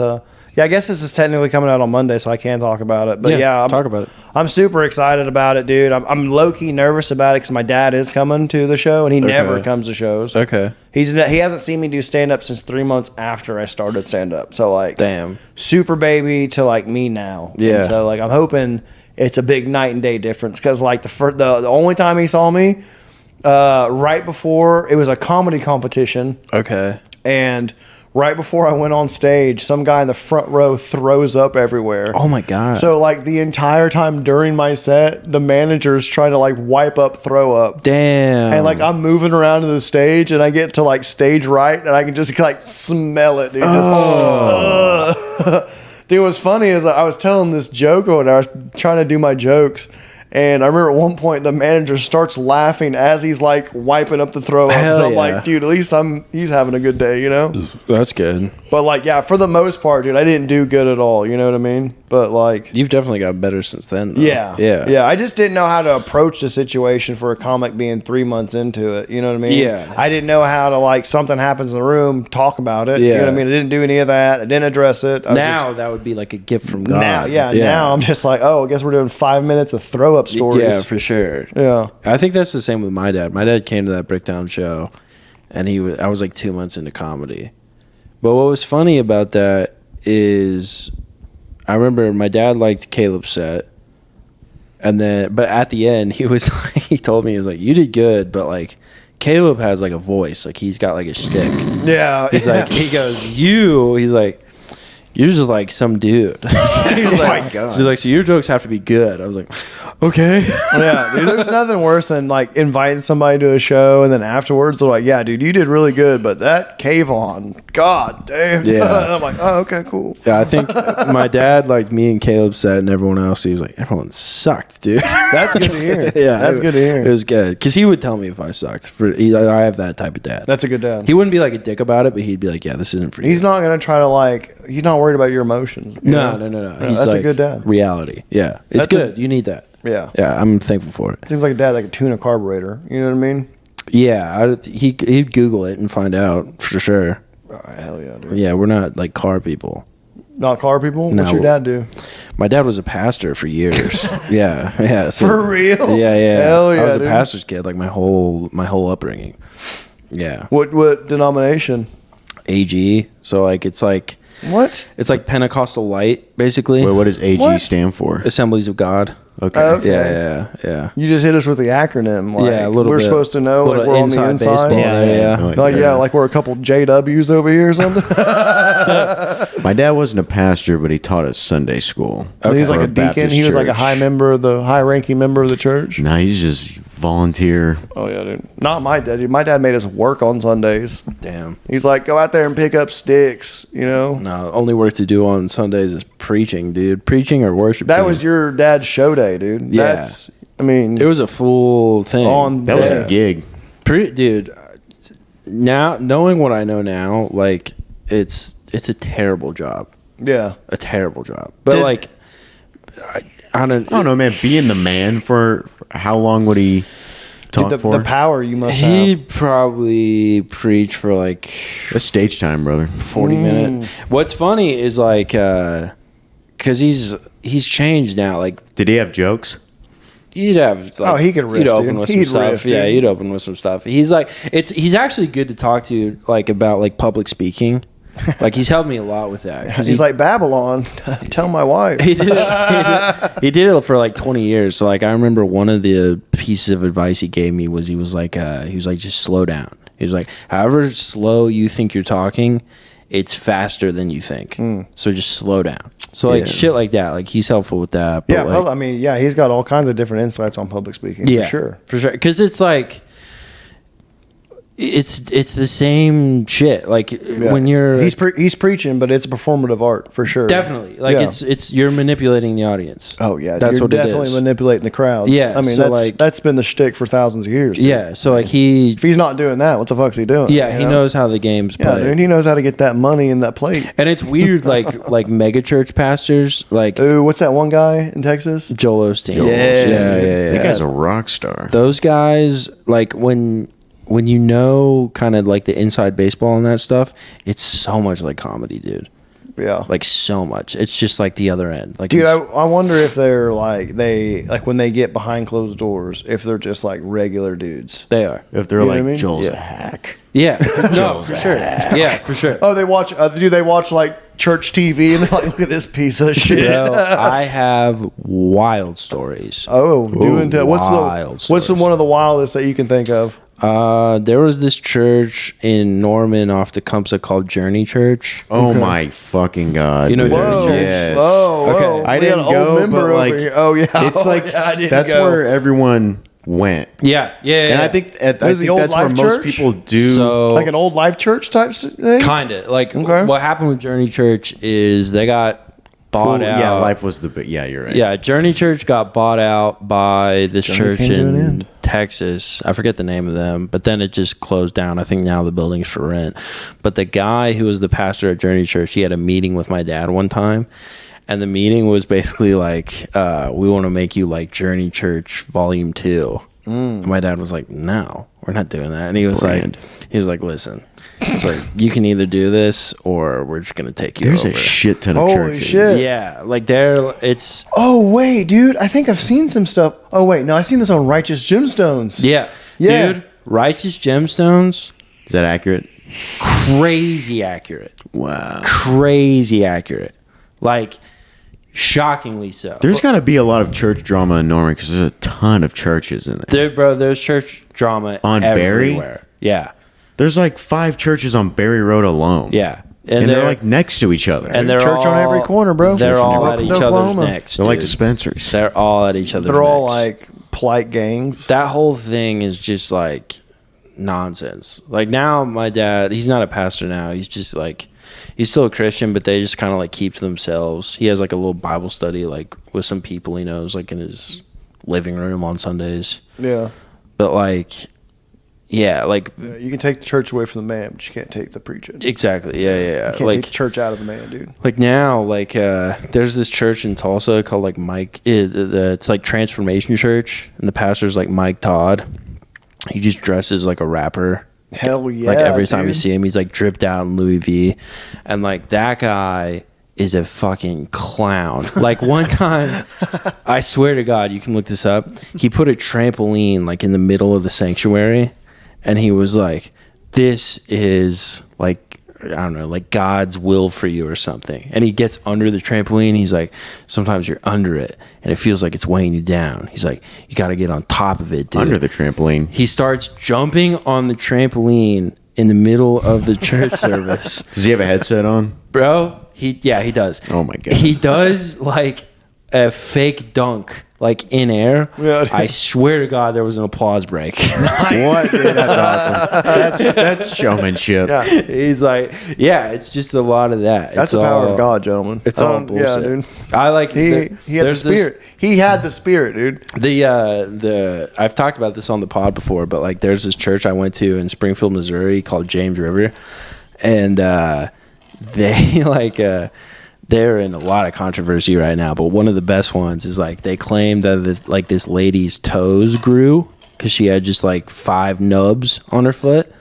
yeah, I guess this is technically coming out on Monday, so I can talk about it. But yeah, talk about it. I'm super excited about it, dude. I'm low key nervous about it because my dad is coming to the show, and he never comes to shows. Okay. He hasn't seen me do stand up since 3 months after I started stand up. So like, Damn. super baby to like me now. Yeah. And so like I'm hoping it's a big night and day difference because like the only time he saw me, right before it was a comedy competition, Okay. and right before I went on stage, some guy in the front row throws up everywhere. Oh my God. So like the entire time during my set, the manager's trying to like wipe up throw up. Damn. And like I'm moving around to the stage and I get to like stage right and I can just like smell it, dude. Dude, what's funny is I was telling this joke and I was trying to do my jokes. And I remember at one point the manager starts laughing as he's like wiping up the throw up. Hell And I'm yeah. like, dude, at least he's having a good day, you know? That's good. But like, yeah, for the most part, dude, I didn't do good at all. You know what I mean? But like, You've definitely got better since then, though. yeah. I just didn't know how to approach the situation for a comic being 3 months into it. You know what I mean? Yeah. I didn't know how to like something happens in the room, talk about it. You know Yeah. what I mean? I didn't do any of that. I didn't address it. I was Now that would be like a gift from God. now I'm just like, oh, I guess we're doing 5 minutes of throw up stories. Yeah, for sure. Yeah. I think that's the same with my dad. My dad came to that Bricktown show, and I was like 2 months into comedy. But what was funny about that is I remember my dad liked Caleb's set, but at the end he was like, he told me, he was like, you did good, but like Caleb has like a voice, like he's got like a shtick. Yeah. He's like, he goes, he's like, you're just like some dude. He's like, my God. So he's like, so your jokes have to be good. I was like, okay. Yeah, dude, there's nothing worse than like inviting somebody to a show and then afterwards they're like, yeah, dude, you did really good, but that cave on, god damn. Yeah. And I'm like, oh, okay, cool. Yeah, I think my dad, like me and Caleb said, and everyone else, he was like, everyone sucked, dude. That's good to hear. Yeah, That's good to hear. It was good because he would tell me if I sucked. I have that type of dad. That's a good dad. He wouldn't be like a dick about it, but he'd be like, yeah, this isn't for you. He's not gonna try to like. He's not worried about your emotions. you No. know? He's that's like a good dad. reality. Yeah, it's That's good. You need that. Yeah. Yeah, I'm thankful for it. Seems like a dad that could tune a carburetor. You know what I mean? Yeah, he'd Google it and find out for sure. Oh, hell yeah, dude. Yeah, we're not like car people. Not car people. No. What's your dad do? My dad was a pastor for years. yeah. So, For real? Yeah. Hell yeah, I was a dude. pastor's kid, like my whole upbringing. Yeah. What denomination? AG. So like it's like What? Pentecostal light, basically. Wait, what does AG What? stand for? Assemblies of God. Okay. Okay. Yeah. You just hit us with the acronym. Like, Yeah, a little we're bit. supposed to know. Like Little we're on the inside inside. baseball there, no, Like like we're a couple JWs over here or something. My dad wasn't a pastor, but he taught at Sunday school. So he's like For a deacon. Baptist He was like a church. high-ranking member of the church. No, he's just volunteer. Oh yeah, dude. Not my dad. Dude. My dad made us work on Sundays. Damn. He's like, go out there and pick up sticks. You know. No, only work to do on Sundays is preaching, dude. Preaching or worship. That team. was your dad's show day, dude. Yeah. I mean, It was a full thing. That was Yeah. a gig. Dude. Now knowing what I know now, like it's a terrible job. yeah. A terrible job. But Did- like, I don't. I don't know, man. Being the man for how long would he talk Dude, for? the power you must He have. probably preached for like That's stage time, brother. 40 minutes. What's funny is like, cause he's changed now. Like Did he have jokes? you'd have, like, Oh, he could riff, You'd open dude. with some He'd stuff. riff, Yeah, dude. you'd open with some stuff. He's like, he's actually good to talk to, like about like public speaking. Like he's helped me a lot with that. He's like Babylon. Tell my wife. He did it. He did it for like 20 years. So like I remember one of the pieces of advice he gave me was he was like just slow down. He was like, however slow you think you're talking, it's faster than you think. So just slow down. So like shit like that. Like he's helpful with that. But Yeah, like, I mean, yeah, he's got all kinds of different insights on public speaking. yeah, for sure. Because it's like. It's the same shit. Like when you're he's preaching, but it's a performative art for sure. definitely like Yeah. it's you're manipulating the audience. Oh yeah, that's you're what definitely it is. manipulating the crowds. Yeah, I mean so, like- that's been the shtick for thousands of years. Dude. Yeah, so like he If he's not doing that, what the fuck's he doing? yeah You he know? knows how the game's Yeah, played. dude, he knows how to get that money in that plate. And it's weird, like mega church pastors, like Ooh, what's that one guy in Texas? Joel Osteen. Yeah. That guy's a rock star. Those guys, like when you know kind of like the inside baseball and that stuff, it's so much like comedy, dude. Yeah. Like so much. It's just like the other end. Like Dude, it's- I wonder if they're like when they get behind closed doors, if they're just like regular dudes. they are. If they're You know like, what I mean? Joel's Yeah. a hack. Yeah. No, for sure. Yeah, for sure. Oh, they watch. Do they watch like church TV and they're like, look at this piece of shit? Bro, I have wild stories. Oh, do and tell. What's wild the stories. one of the wildest that you can think of? There was this church in Norman off Tecumseh called Journey Church. Oh my fucking god! You know dude. Journey Church? Yes. Whoa. Okay. I We got didn't an old go, member but over like, here. Oh yeah, it's like I didn't that's go. where everyone went. Yeah. And I think the that's old where Life most Church? people do. so. like an old life church type thing. Kind of like Okay. what happened with Journey Church is they got bought out. Yeah, life was yeah, you're right. Yeah, Journey Church got bought out by this church came to an in end. Texas. I forget the name of them, but then it just closed down. I think now the building's for rent. But the guy who was the pastor at Journey Church, he had a meeting with my dad one time. And the meeting was basically like, we want to make you like Journey Church Volume 2. And my dad was like, no, we're not doing that. And he was like, listen, like, you can either do this or we're just going to take you There's over. a shit ton of Holy churches. shit. Yeah, like it's Oh wait, dude, I think I've seen some stuff. Oh wait, no, I've seen this on Righteous Gemstones. yeah, dude. Righteous Gemstones, Is that accurate? crazy accurate, Wow. crazy accurate, like shockingly so. There's got to be a lot of church drama in Norman because there's a ton of churches in there. There's church drama On Berry? everywhere. Yeah, There's like 5 churches on Berry Road alone. yeah, And they're like next to each other. and they're Church on all- every corner, bro. They're Church on all every at corner. each other's Oklahoma. necks. They're like dude. dispensaries. They're all at each other's They're all necks. like polite gangs. That whole thing is just like nonsense. Like now my dad, he's not a pastor now. He's just like, he's still a Christian, but they just kind of like keep to themselves. He has like a little Bible study like with some people he knows like in his living room on Sundays. Yeah. But like, yeah, like Yeah, you can take the church away from the man, but you can't take the preaching. You exactly. Yeah. can't Like take the church out of the man, dude. Like now, like there's this church in Tulsa called like it's like Transformation Church, and the pastor's like Mike Todd. He just dresses like a rapper. Hell yeah. Like every time you dude. see him, he's like dripped out in Louis V, and like that guy is a fucking clown. Like one time, I swear to God, you can look this up. He put a trampoline like in the middle of the sanctuary, and he was like, "This is like." I don't know, like God's will for you or something. And he gets under the trampoline. He's like, sometimes you're under it and it feels like it's weighing you down. He's like, you got to get on top of it, dude. Under the trampoline. He starts jumping on the trampoline in the middle of the church service. Does he have a headset on? Bro, he does. Oh my God. He does like a fake dunk, like in air. Yeah. I swear to God, there was an applause break. What? Dude, that's awesome. That's showmanship. Yeah. He's like, yeah, it's just a lot of that. That's It's the power all- of God, gentlemen. It's all Yeah, bullshit. dude. I like He had the there's this- spirit. He had the spirit, dude. the I've talked about this on the pod before, but like there's this church I went to in Springfield, Missouri called James River, and they like they're in a lot of controversy right now. But one of the best ones is like they claim that this lady's toes grew because she had just like 5 nubs on her foot,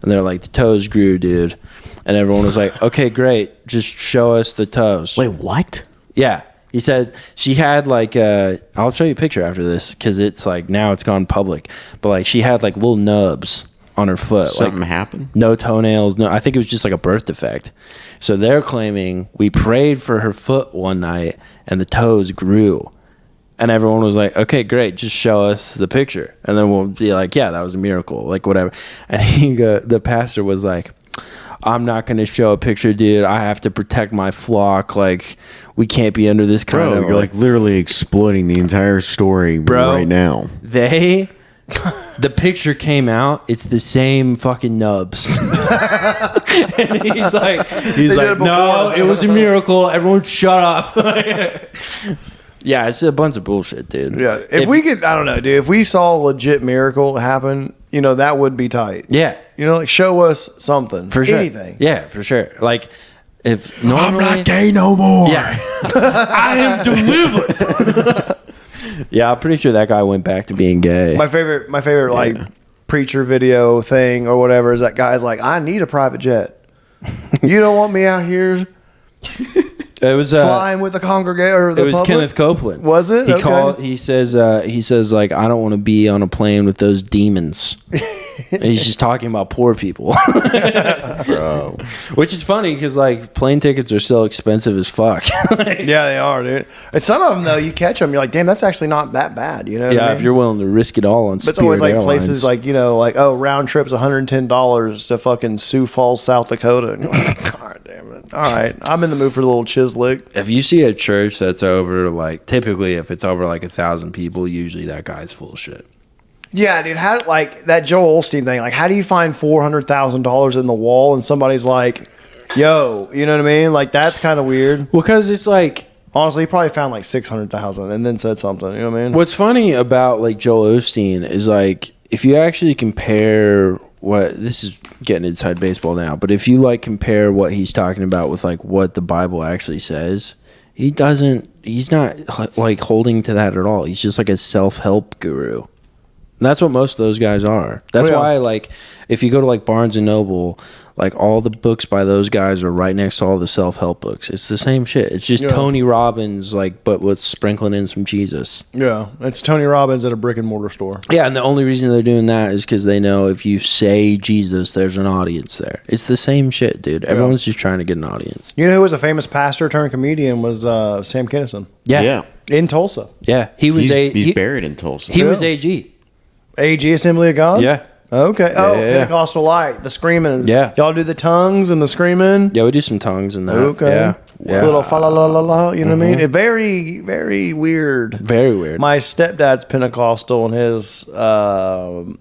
and they're like the toes grew, dude, and everyone was like, okay, great, just show us the toes. Wait, what? Yeah. He said she had like I'll show you a picture after this because it's like now it's gone public, but like she had like little nubs on her foot. Something like, happened? No toenails. No, I think it was just like a birth defect. So they're claiming we prayed for her foot one night and the toes grew. And everyone was like, okay, great, just show us the picture. And then we'll be like, yeah, that was a miracle, like whatever. And the pastor was like, I'm not going to show a picture, dude. I have to protect my flock. Like, we can't be under this kind Bro, of... you're like literally exploiting the entire story right now. The picture came out. It's the same fucking nubs. And he's like, did it no, before. it was a miracle. Everyone shut up. Yeah, it's a bunch of bullshit, dude. Yeah. If we could, I don't know, dude. If we saw a legit miracle happen, you know, that would be tight. Yeah, You know, like show us something. for sure. Anything. Yeah, for sure. Like, if normally... I'm not gay no more. Yeah. I am delivered. Yeah, I'm pretty sure that guy went back to being gay. My favorite like preacher video thing or whatever is that guy's like, I need a private jet. You don't want me out here It was flying with the congregation or the it was public? Kenneth Copeland. Was it? He Okay. called. He says like I don't want to be on a plane with those demons. And he's just talking about poor people. Bro. Which is funny because like plane tickets are still expensive as fuck. Yeah, they are, dude. And some of them though, you catch them, you're like, damn, that's actually not that bad. You know? What I mean? If you're willing to risk it all on. But it's always like places like, you know, like, oh, round trip's $110 to fucking Sioux Falls, South Dakota. And you're like, God damn it. All right, I'm in the mood for a little chislick. If you see a church that's over like, typically if it's over like 1,000 people, usually that guy's full of shit. Yeah, dude. How like that Joel Osteen thing? Like, how do you find $400,000 in the wall and somebody's like, "Yo," you know what I mean? Like, that's kind of weird. Well, because it's like, honestly, he probably found like 600,000 and then said something. You know what I mean? what's funny about like Joel Osteen is like, if you actually compare what this is getting inside baseball now, but if you like compare what he's talking about with like what the Bible actually says, he's not like holding to that at all. He's just like a self-help guru. And that's what most of those guys are. That's why, like, if you go to like Barnes and Noble, like all the books by those guys are right next to all the self-help books. It's the same shit. It's just Tony Robbins, like, but with sprinkling in some Jesus. Yeah, it's Tony Robbins at a brick and mortar store. Yeah, and the only reason they're doing that is because they know if you say Jesus, there's an audience there. It's the same shit, dude. Everyone's just trying to get an audience. You know who was a famous pastor turned comedian was Sam Kinison. Yeah. In Tulsa. Yeah. He's buried in Tulsa. He was AG. AG Assembly of God? Yeah. Okay. Oh, Pentecostal Light, the screaming. Yeah. Y'all do the tongues and the screaming? Yeah, we do some tongues and that. Okay. Yeah. Little fa la la la la, you know what I mean? It very, very weird. Very weird. My stepdad's Pentecostal and his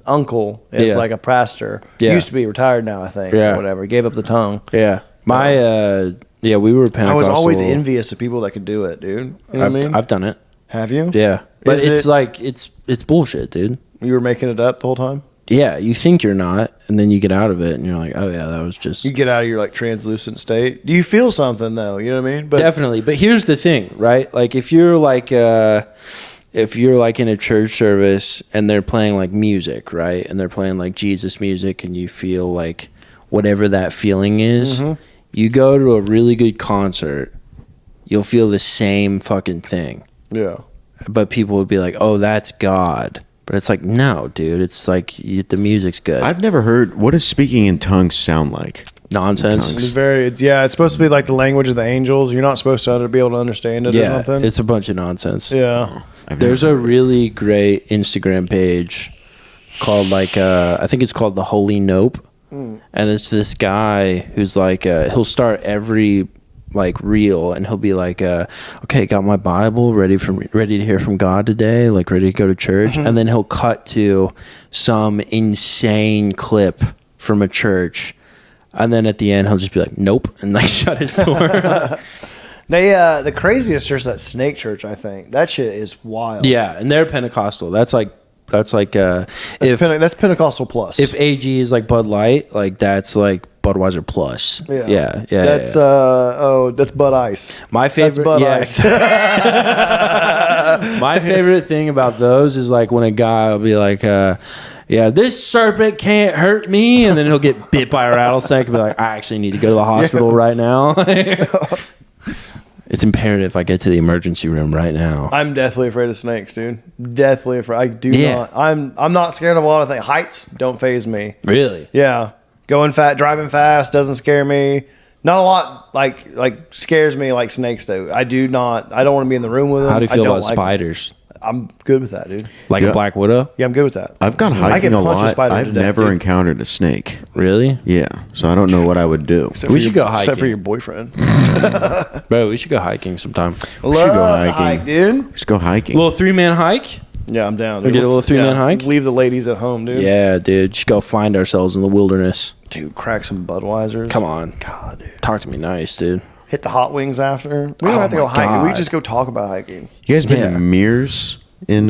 uncle is like a pastor. Yeah. Used to be retired now, I think. Yeah. Or whatever. He gave up the tongue. Yeah. We were Pentecostal. I was always envious of people that could do it, dude. You know what I mean? I've done it. Have you? Yeah. But Is it's it- like, it's bullshit, dude. You were making it up the whole time? Yeah, you think you're not, and then you get out of it, and you're like, oh yeah, that was just... You get out of your like translucent state. Do you feel something though? You know what I mean? But Definitely. But here's the thing, right? Like if you're like in a church service and they're playing like music, right? And they're playing like Jesus music and you feel like whatever that feeling is, you go to a really good concert, you'll feel the same fucking thing. yeah. But people would be like, "Oh, that's God." But it's like, no, dude. It's like the music's good. I've never heard. What does speaking in tongues sound like? Nonsense. It's supposed to be like the language of the angels. You're not supposed to be able to understand it or Yeah, something. it's a bunch of nonsense. Yeah. There's a really great Instagram page called I think it's called The Holy Nope. And it's this guy who's like, he'll start every like reel and he'll be like, okay, got my Bible ready to hear from God today, like ready to go to church. And then he'll cut to some insane clip from a church. And then at the end, he'll just be like, nope, and like shut his door. The craziest church is that Snake Church, I think. That shit is wild. Yeah, and they're Pentecostal. That's Pentecostal plus. If AG is like Bud Light, like that's like Budweiser plus. Yeah. That's that's Bud Ice. My favorite. That's Bud Ice. My favorite thing about those is like when a guy will be like, this serpent can't hurt me, and then he'll get bit by a rattlesnake and be like, I actually need to go to the hospital right now. It's imperative I get to the emergency room right now. I'm deathly afraid of snakes, dude. Deathly afraid. I do not. I'm not scared of a lot of things. Heights don't faze me. Really? Yeah. Driving fast doesn't scare me. Not a lot like scares me like snakes do. I don't want to be in the room with them. How do you feel about like spiders? I'm good with that, dude. Like a black widow? Yeah, I'm good with that. I've gone I hiking can a punch a lot. spider to I've death, never dude. encountered a snake. Really? Yeah, so I don't know what I would do. We should go hiking. Except for your boyfriend. Bro, we should go hiking sometime. We should go Love to hiking. hike, dude. Let's go hiking. A little 3-man hike? Yeah, I'm down. We Dude. did a little 3-man hike? Leave the ladies at home, dude. Yeah, dude. Just go find ourselves in the wilderness. Dude, crack some Budweisers. Come on. God, dude. Talk to me nice, dude. Hit the hot wings after. We don't have to my go hiking. We God. just go talk about hiking. You guys been Yeah. to Mears in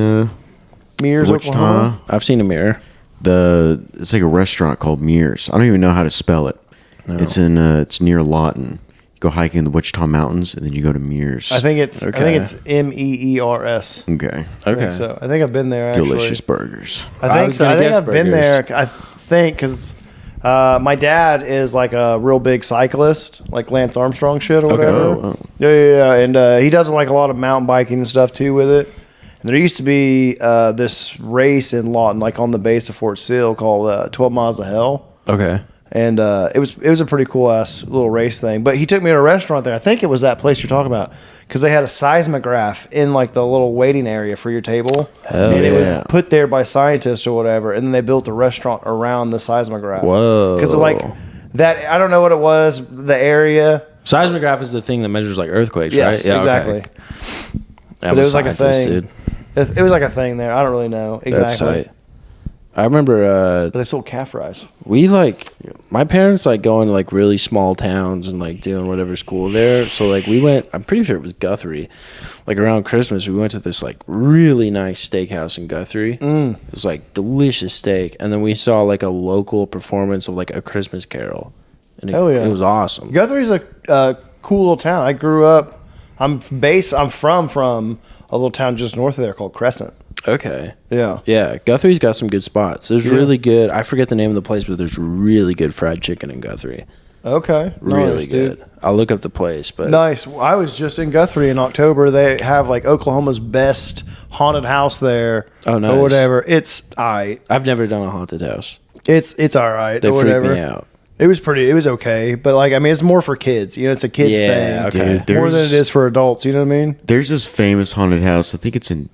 Mears, Wichita? Oklahoma. I've seen a mirror. It's like a restaurant called Mears. I don't even know how to spell it. No. It's near Lawton. Go hiking in the Wichita Mountains, and then you go to Mears. I think it's MEERS. Okay. Okay. So I think I've been there. Actually. Delicious burgers. I I think was so. I gonna think guess I've been burgers. there. I think because my dad is like a real big cyclist, like Lance Armstrong shit or whatever. Oh. Yeah. And he does like a lot of mountain biking and stuff too with it. And there used to be this race in Lawton, like on the base of Fort Sill, called 12 Miles of Hell. Okay. And it was a pretty cool ass little race thing. But he took me to a restaurant there. I think it was that place you're talking about, because they had a seismograph in like the little waiting area for your table, and it was put there by scientists or whatever. And then they built a restaurant around the seismograph. Whoa! Because like that, I don't know what it was. The area seismograph is the thing that measures like earthquakes, yes, right? Yeah, exactly. Okay. But it was like a thing. Dude. It was like a thing there. I don't really know exactly. That's tight. I remember but they sold calf fries. We like my parents like going to like really small towns and like doing whatever's cool there. So like we went, I'm pretty sure it was Guthrie. Like around Christmas, we went to this like really nice steakhouse in Guthrie. It was like delicious steak, and then we saw like a local performance of like A Christmas Carol. And it was awesome. Guthrie's a cool little town. I grew up. I'm from a little town just north of there called Crescent. Okay. Yeah. Yeah. Guthrie's got some good spots. There's really good. I forget the name of the place, but there's really good fried chicken in Guthrie. Okay. Really nice, good. Dude. I'll look up the place, but nice. I was just in Guthrie in October. They have like Oklahoma's best haunted house there. Oh, nice. Or whatever. It's all right. I've never done a haunted house. It's all right. They or freak whatever. me out. It was okay, but like I mean, it's more for kids. You know, it's a kids thing, okay. More than it is for adults. You know what I mean? There's this famous haunted house. I think it's in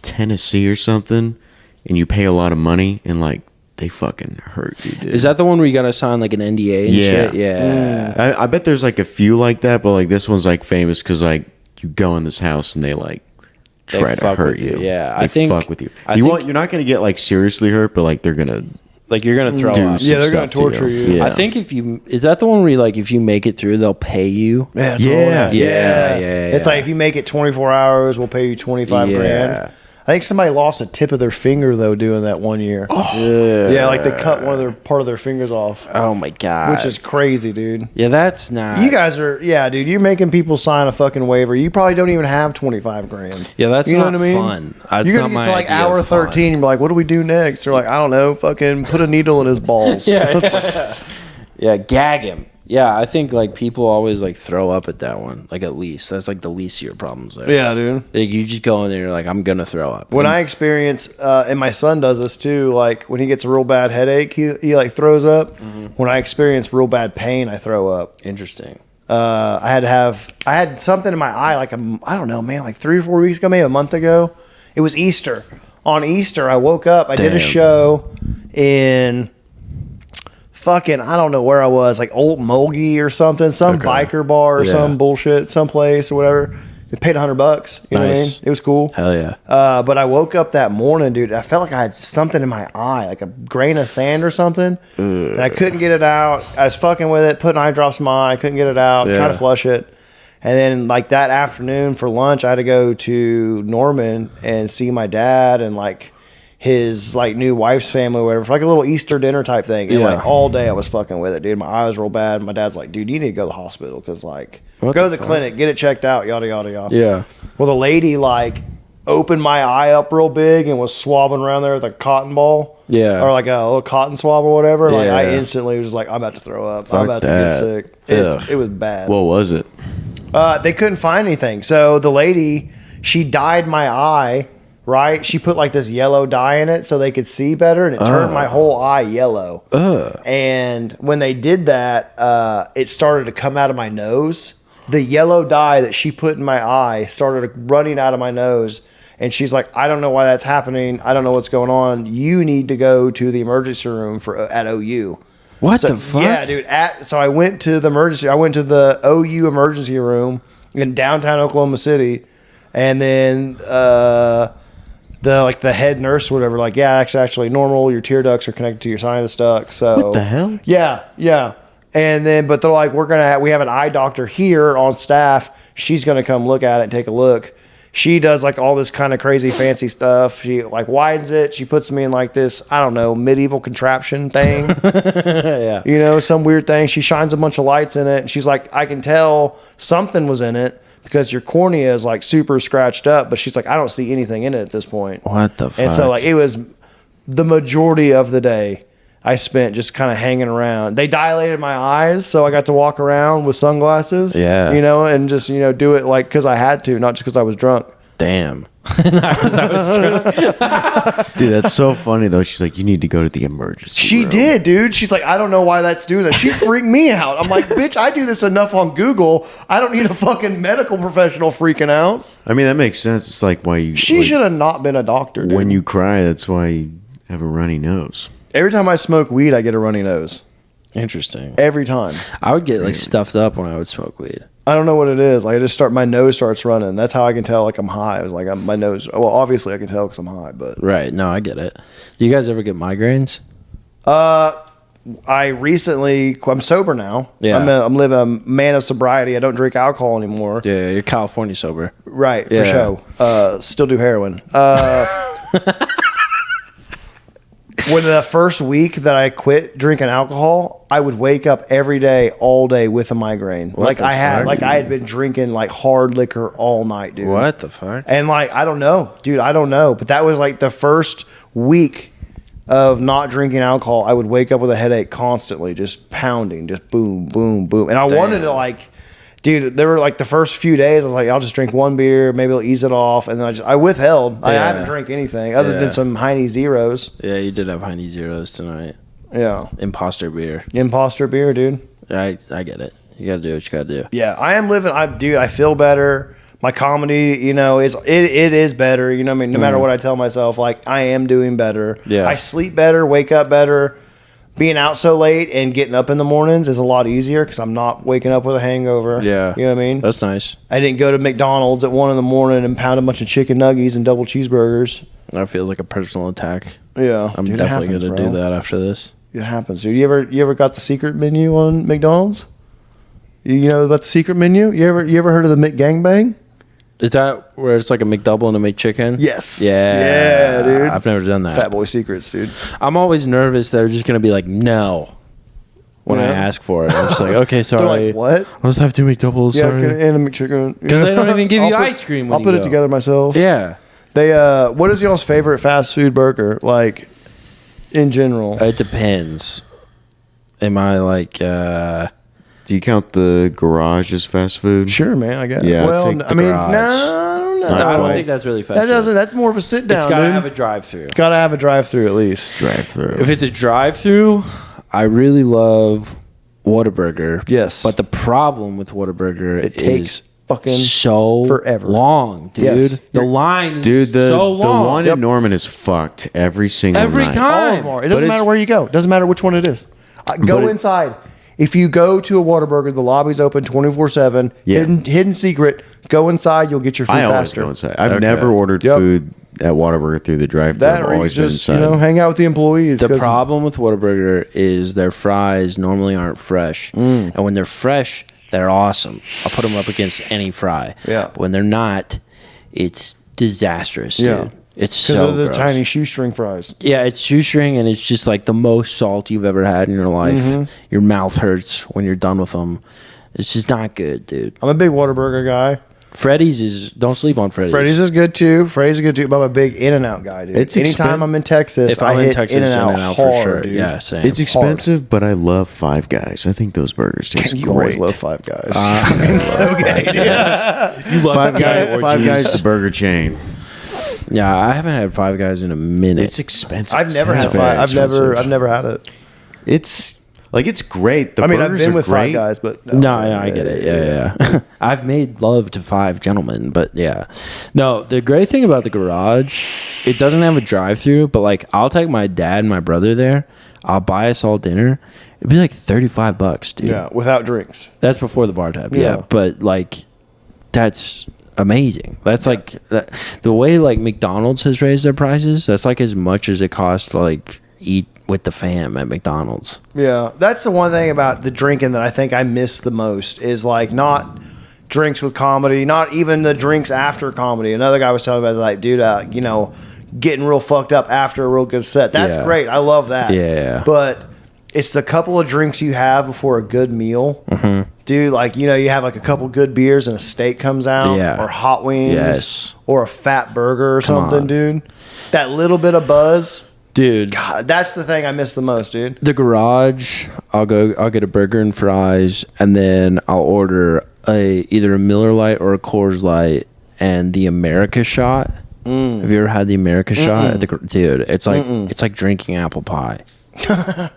Tennessee or something, and you pay a lot of money, and like they fucking hurt you, dude. Is that the one where you gotta sign like an NDA and shit? Yeah. I bet there's like a few like that, but like this one's like famous because like you go in this house and they like try to hurt you. Yeah, they fuck with you. You're not gonna get like seriously hurt, but like they're gonna. Like you're gonna throw up. Yeah, they're gonna torture you. Yeah. I think is that the one where you, like if you make it through, they'll pay you. Yeah. Yeah. It's like if you make it 24 hours, we'll pay you 25 grand. I think somebody lost a tip of their finger though doing that one year. Yeah, like they cut part of their fingers off. Oh my god, which is crazy, dude. Yeah, that's not. You guys are, dude. You're making people sign a fucking waiver. You probably don't even have 25 grand. Yeah, that's you know not what I mean? Fun. That's you're not gonna my get to like idea hour of fun. 13. You're like, what do we do next? They're like, I don't know. Fucking put a needle in his balls. Yeah, gag him. Yeah, I think like people always like throw up at that one. Like at least that's like the least of your problems there. Yeah, dude. Like you just go in there, you're like, I'm gonna throw up. When I experience, and my son does this too. Like when he gets a real bad headache, he like throws up. When I experience real bad pain, I throw up. Interesting. I had something in my eye like I don't know, man, like 3 or 4 weeks ago, maybe a month ago. It was Easter. On Easter, I woke up. I did a show in. Fucking, I don't know where I was, like Old Mulgee or something, some biker bar or some bullshit, someplace or whatever. We paid $100. You know what I mean? It was cool. Hell yeah. But I woke up that morning, dude. I felt like I had something in my eye, like a grain of sand or something, and I couldn't get it out. I was fucking with it, putting eye drops in my eye. I couldn't get it out. Trying to flush it. And then, like that afternoon for lunch, I had to go to Norman and see my dad and like his like new wife's family or whatever for like a little Easter dinner type thing. And like all day I was fucking with it, dude. My eye was real bad. My dad's like, dude, you need to go to the hospital because like go to the clinic, get it checked out, yada yada yada. Yeah. Well, the lady like opened my eye up real big and was swabbing around there with a cotton ball. Yeah. Or like a little cotton swab or whatever. Like I instantly was just like, I'm about to throw up. I'm about to get sick. It was bad. What was it? They couldn't find anything. So the lady, she dyed my eye. Right, she put like this yellow dye in it so they could see better, and it turned my whole eye yellow. And when they did that, it started to come out of my nose. The yellow dye that she put in my eye started running out of my nose, and she's like, "I don't know why that's happening. I don't know what's going on. You need to go to the emergency room at OU." What the fuck? Yeah, dude. So I went to the emergency. I went to the OU emergency room in downtown Oklahoma City, and then the head nurse or whatever, like, yeah, it's actually normal. Your tear ducts are connected to your sinus duct. So what the hell? Yeah. And then, but they're like, we have an eye doctor here on staff. She's gonna come look at it and take a look. She does like all this kind of crazy fancy stuff. She like widens it. She puts me in like this, I don't know, medieval contraption thing. Yeah. You know, some weird thing. She shines a bunch of lights in it, and she's like, I can tell something was in it because your cornea is like super scratched up, but she's like, I don't see anything in it at this point. What the fuck? And so like it was the majority of the day I spent just kind of hanging around. They dilated my eyes, so I got to walk around with sunglasses. Yeah. You know, and just, you know, do it like because I had to, not just because I was drunk. Damn. I was drunk. Dude, that's so funny though. She's like, you need to go to the emergency She room. did, dude. She's like, I don't know why that's doing that. She freaked me out. I'm like, bitch, I do this enough on Google. I don't need a fucking medical professional freaking out. I mean, that makes sense. It's like why you. She like, should have not been a doctor, dude. When you cry, that's why you have a runny nose. Every time I smoke weed, I get a runny nose. Interesting. Every time. I would get like stuffed up when I would smoke weed. I don't know what it is. Like I just my nose starts running. That's how I can tell like I'm high. It was like my nose. Well, obviously I can tell because I'm high, but Right. No, I get it. Do you guys ever get migraines? I'm sober now. Yeah. I'm living a man of sobriety. I don't drink alcohol anymore. Yeah, you're California sober. Right, Yeah. for sure. Still do heroin. When the first week that I quit drinking alcohol, I would wake up every day, all day with a migraine. What Like the I had, fuck? like I had been drinking like hard liquor all night, dude. What the fuck? And like I don't know, dude. I don't know. But that was like the first week of not drinking alcohol. I would wake up with a headache constantly, just pounding, just boom, boom, boom. And I wanted to like, dude. There were like the first few days. I was like, I'll just drink one beer, maybe I'll ease it off. And then I withheld. I Yeah. haven't drank anything other Yeah. than some Heine Zeros. Yeah, you did have Heine Zeros tonight. Yeah, Imposter beer. imposter beer, dude. I get it. You gotta do what you gotta do. Yeah, I am living. I feel better. My comedy, you know, it is better. You know what I mean? No matter what I tell myself, like I am doing better. Yeah. I sleep better, wake up better. Being out so late and getting up in the mornings is a lot easier because I'm not waking up with a hangover. Yeah. You know what I mean? That's nice. I didn't go to McDonald's at 1 a.m. and pound a bunch of chicken nuggets and double cheeseburgers. That feels like a personal attack. Yeah. I'm Dude, it definitely happens, gonna bro. do that after this. It happens, dude. You ever got the secret menu on McDonald's? You know about the secret menu? You ever heard of the McGangbang? Is that where it's like a McDouble and a McChicken? Yes. Yeah. Yeah, dude. I've never done that. Fat boy secrets, dude. I'm always nervous they're just gonna be like no when I Yeah. ask for it. I'm just like, okay, sorry. They're like, what? I'll just have 2 McDoubles. Yeah, Sorry. and a McChicken. Because they don't even give you I'll put- ice cream when I'll you put it go. together myself. Yeah. They what is y'all's favorite fast food burger? Like in general. It depends. Am I like Do you count the garage as fast food? Sure, man, I guess. Yeah, Well, take the I mean, garage. no, I don't know. Not I don't quite. think that's really fast. That food. doesn't. That's more of a sit down. It's gotta dude. have a drive-through. Gotta have a drive-through at least. Drive through. If it's a drive-through, I really love Whataburger. Yes. But the problem with Whataburger It takes is fucking so forever. long, dude. Yes. The line is Dude, the so long. one in Norman is fucked every single Every night. time. All of them are. It doesn't But matter it's- where you go. It doesn't matter which one it is. Go But it- inside. If you go to a Whataburger, the lobby's open 24/7. Yeah. Hidden secret. Go inside. You'll get your food I always faster. go inside. I've Okay. never ordered Yep. food at Whataburger through the drive-thru. That I've or you always been just inside. hang out with the employees. The 'cause- problem with Whataburger is their fries normally aren't fresh. And when they're fresh, they're awesome. I'll put them up against any fry. Yeah. But when they're not, it's disastrous, dude. Yeah. It's Because so of the gross. tiny shoestring fries. Yeah, it's shoestring, and it's just like the most salt you've ever had in your life. Mm-hmm. Your mouth hurts when you're done with them. It's just not good, dude. I'm a big Whataburger guy. Freddy's is, don't sleep on Freddy's. Freddy's is good too. Freddy's is good too. But I'm a big In-N-Out guy, dude. It's Anytime expen- I'm in Texas, If I'm I in hit Texas, In-N-Out In-N-Out hard, for sure. dude. Yeah, same. It's expensive, but I love Five Guys. I think those burgers taste You great. always love Five Guys. It's so gay, dude. you love Five Guys, Five orgies. Guys, the burger chain. Yeah, I haven't had Five Guys in a minute. It's expensive. I've never It's had very Five. expensive. I've never had it. It's like it's great. The I mean, I've burgers been are with great. Five Guys, but No, I get it. Yeah. I've made love to 5 gentlemen, but yeah. No, the great thing about the garage, it doesn't have a drive-through, but like I'll take my dad and my brother there. I'll buy us all dinner. It'd be like $35, dude. Yeah, without drinks. That's before the bar tab. Yeah. Yeah, but like that's amazing. That's like the way like McDonald's has raised their prices. That's like as much as it costs to like eat with the fam at McDonald's. Yeah, that's the one thing about the drinking that I think I miss the most is like not drinks with comedy, not even the drinks after comedy. Another guy was telling me about like, dude, you know, getting real fucked up after a real good set. That's Yeah. great. I love that. Yeah. But it's the couple of drinks you have before a good meal. Mm-hmm. Dude, like, you know, you have like a couple good beers and a steak comes out. Yeah. Or hot wings. Yes. Or a fat burger or something, on. dude. That little bit of buzz. Dude, God, that's the thing I miss the most, dude. the garage, I'll get a burger and fries, and then I'll order either a Miller Lite or a Coors Light and the America shot. Have you ever had the America shot? Dude, it's like drinking apple pie.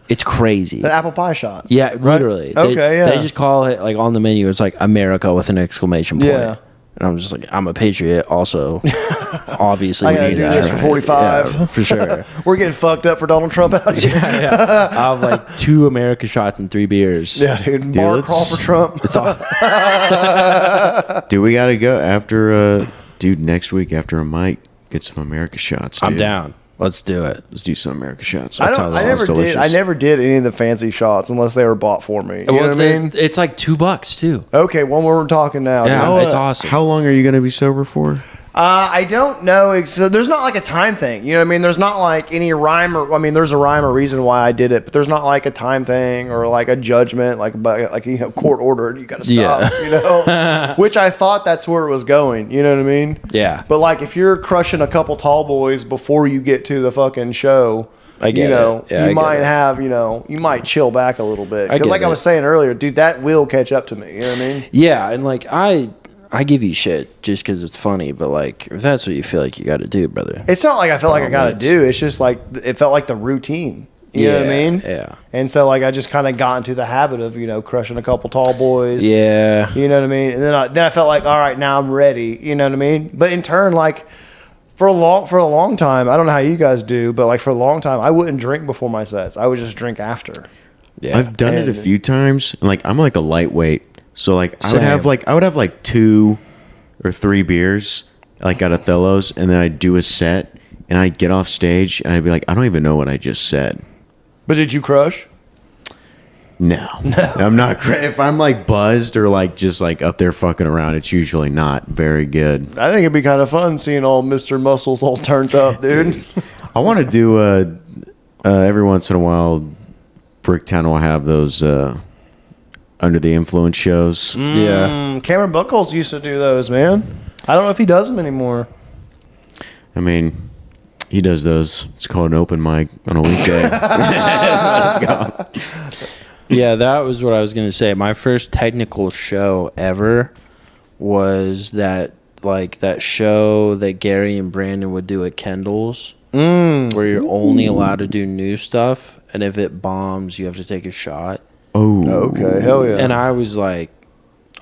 It's crazy. The apple pie shot. Yeah, literally. Right? They just call it, like, on the menu, it's like America with an exclamation point. Yeah. And I'm just like, I'm a patriot. Also, obviously, I we gotta need do that. this for 45. Yeah, for sure. We're getting fucked up for Donald Trump out here. Yeah. I have like 2 America shots and 3 beers. Yeah, dude. Bar crawl for Trump. It's all. Dude, we gotta go after. Dude, next week after a mic, get some America shots. Dude. I'm down. Let's do it. Let's do some America shots. I sounds never did any of the fancy shots unless they were bought for me. You know what I mean? It's like $2 too. Okay, well, we're talking now. Yeah, dude. it's awesome. How long are you gonna be sober for? I don't know. So there's not like a time thing. You know what I mean? There's not like any rhyme or, I mean, there's a rhyme or reason why I did it, but there's not like a time thing or like a judgment, like court ordered. You got to stop, you know, which I thought that's where it was going. You know what I mean? Yeah. But like if you're crushing a couple tall boys before you get to the fucking show, I get it. Yeah, you might have, you might chill back a little bit. Because like I was saying earlier, dude, that will catch up to me. You know what I mean? Yeah. And like, I give you shit just because it's funny, but like, if that's what you feel like you got to do, brother. It's not like I felt like I got to do. It's just like it felt like the routine. You know what I mean? Yeah. And so like I just kind of got into the habit of crushing a couple tall boys. Yeah. You know what I mean? And then I felt like, all right, now I'm ready. You know what I mean? But in turn, like for a long time, I don't know how you guys do, but like for a long time, I wouldn't drink before my sets. I would just drink after. Yeah. I've done it a few times, and like I'm like a lightweight. So like I would have like 2 or 3 beers like at Othello's, and then I'd do a set and I'd get off stage and I'd be like, I don't even know what I just said. But did you crush? No. I'm not if I'm like buzzed or like just like up there fucking around, it's usually not very good. I think it'd be kind of fun seeing all Mr. Muscles all turned up, dude. I want to do every once in a while Bricktown will have those under the influence shows. Yeah. Cameron Buchholz used to do those, man. I don't know if he does them anymore. I mean, he does those. It's called an open mic on a weekday. Yeah, that was what I was going to say. My first technical show ever was that show that Gary and Brandon would do at Kendall's, where you're only allowed to do new stuff, and if it bombs, you have to take a shot. Oh, okay, hell yeah! And I was like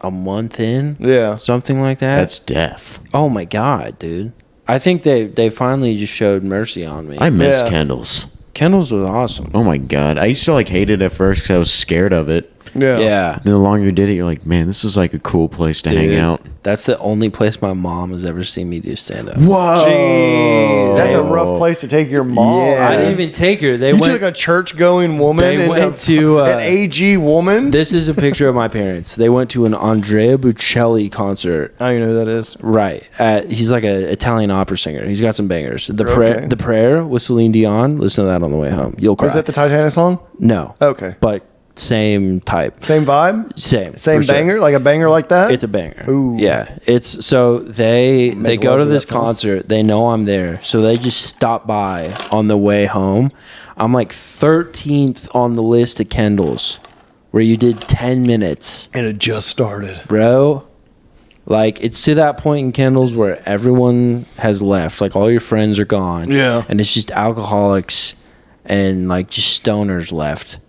a month in, something like that. That's death. Oh my god, dude! I think they finally just showed mercy on me. I miss Kendall's. Kendall's was awesome. Oh my god, I used to like hate it at first because I was scared of it. Yeah. Then the longer you did it, you're like, man, this is like a cool place to hang out. That's the only place my mom has ever seen me do stand up. Whoa, jeez, that's a rough place to take your mom. Yeah. I didn't even take her. You took a church-going woman. They went to an AG woman. This is a picture of my parents. They went to an Andrea Bocelli concert. I don't even know who that is. Right. He's like an Italian opera singer. He's got some bangers. The Okay. Prayer with Celine Dion. Listen to that on the way home. You'll cry. Was that the Titanic song? No. Okay. But same type. Same vibe? Same banger? sure. Like a banger like that? It's a banger. Ooh. Yeah. It's so they go love to to this that song. concert. They know I'm there. So they just stop by on the way home. I'm like 13th on the list of Kendall's where you did 10 minutes. And it just started. Bro. Like, it's to that point in Kendall's where everyone has left. Like, all your friends are gone. Yeah. And it's just alcoholics and, like, just stoners left.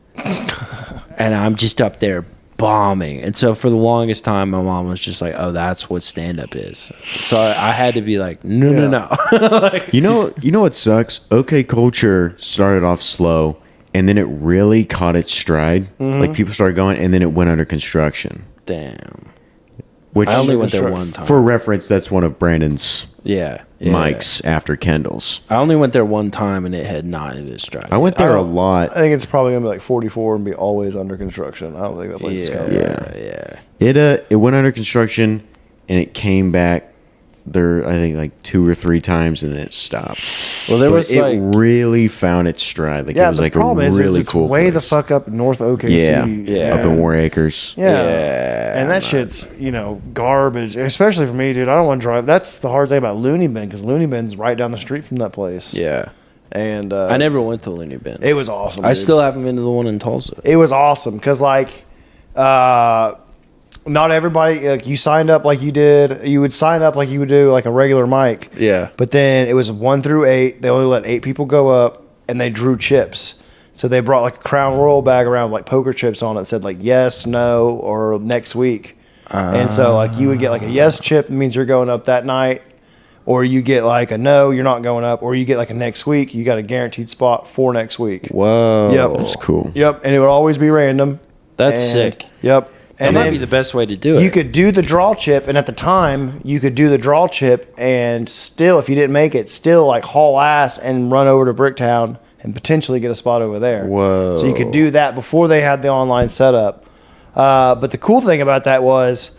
And I'm just up there bombing. And so for the longest time, my mom was just like, oh, that's what stand-up is. So I had to be like, no. Like, You know what sucks? OK Culture started off slow, and then it really caught its stride. Like, people started going, and then it went under construction. damn. Which, I only went there one time. For reference, that's one of Brandon's Yeah. mics after Kendall's. I only went there one time, and it had not hit its stride. I went there a lot. I think it's probably going to be like 44 and be always under construction. I don't think that place is coming. Yeah. It went under construction, and it came back there, I think, like 2 or 3 times, and then it stopped. Well, there But was it like... really found its stride. Like, Yeah, it was the like a problem really is it's cool way place. the fuck up north OKC. Yeah. Up in War Acres. Yeah. And that shit's, garbage. Especially for me, dude. I don't want to drive. That's the hard thing about Looney Bin, because Looney Bin's right down the street from that place. Yeah. And I never went to Looney Bin. it was awesome. I dude. still haven't been to the one in Tulsa. It was awesome because, like, not everybody, like, you signed up like you did. You would sign up like you would do like a regular mic. Yeah. But then it was 1 through 8. They only let 8 people go up, and they drew chips. So they brought like a Crown Royal bag around with like poker chips on it. Said like yes, no, or next week. And so like you would get like a yes chip, it means you're going up that night, or you get like a no, you're not going up, or you get like a next week, you got a guaranteed spot for next week. Whoa. Yep. That's cool. Yep, and it would always be random. That's And- sick. Yep. That And might then be the best way to do it. you could do the draw chip, and at the time, you could do the draw chip, and still, if you didn't make it, still like haul ass and run over to Bricktown and potentially get a spot over there. Whoa. So you could do that before they had the online setup. But the cool thing about that was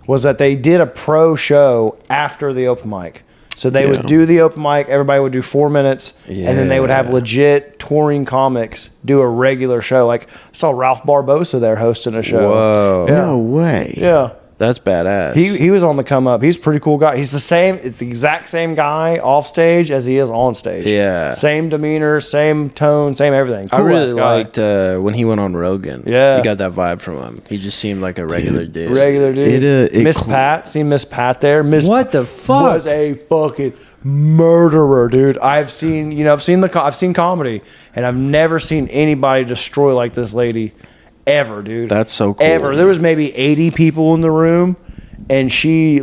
that they did a pro show after the open mic. So they would do the open mic, everybody would do 4 minutes, and then they would have legit touring comics do a regular show. Like, I saw Ralph Barbosa there hosting a show. Whoa. Yeah. No way. Yeah. That's badass. He was on the come up. He's a pretty cool guy. He's it's the exact same guy off stage as he is on stage. Yeah. Same demeanor, same tone, same everything. I Cool really ass guy. liked when he went on Rogan. Yeah. You got that vibe from him. He just seemed like a regular dude. Regular dude. It Miss Pat. Seen Miss Pat there. Miss What the fuck? was a fucking murderer, dude. I've seen comedy, and I've never seen anybody destroy like this lady ever, dude. That's so cool. Ever. There was maybe 80 people in the room, and she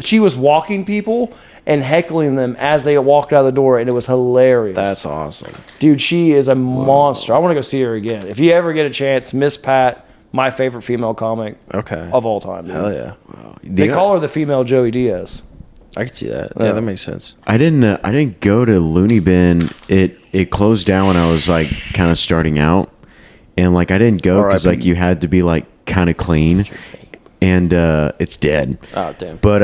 she was walking people and heckling them as they walked out of the door, and it was hilarious. That's awesome. Dude, she is a monster. I want to go see her again. If you ever get a chance, Miss Pat, my favorite female comic Okay. of all time. Dude. Hell yeah. They call her the female Joey Diaz. I could see that. Yeah, that makes sense. I didn't go to Looney Bin. It closed down when I was like kind of starting out, and like I didn't go because like you had to be like kind of clean, and it's dead. Oh, damn. But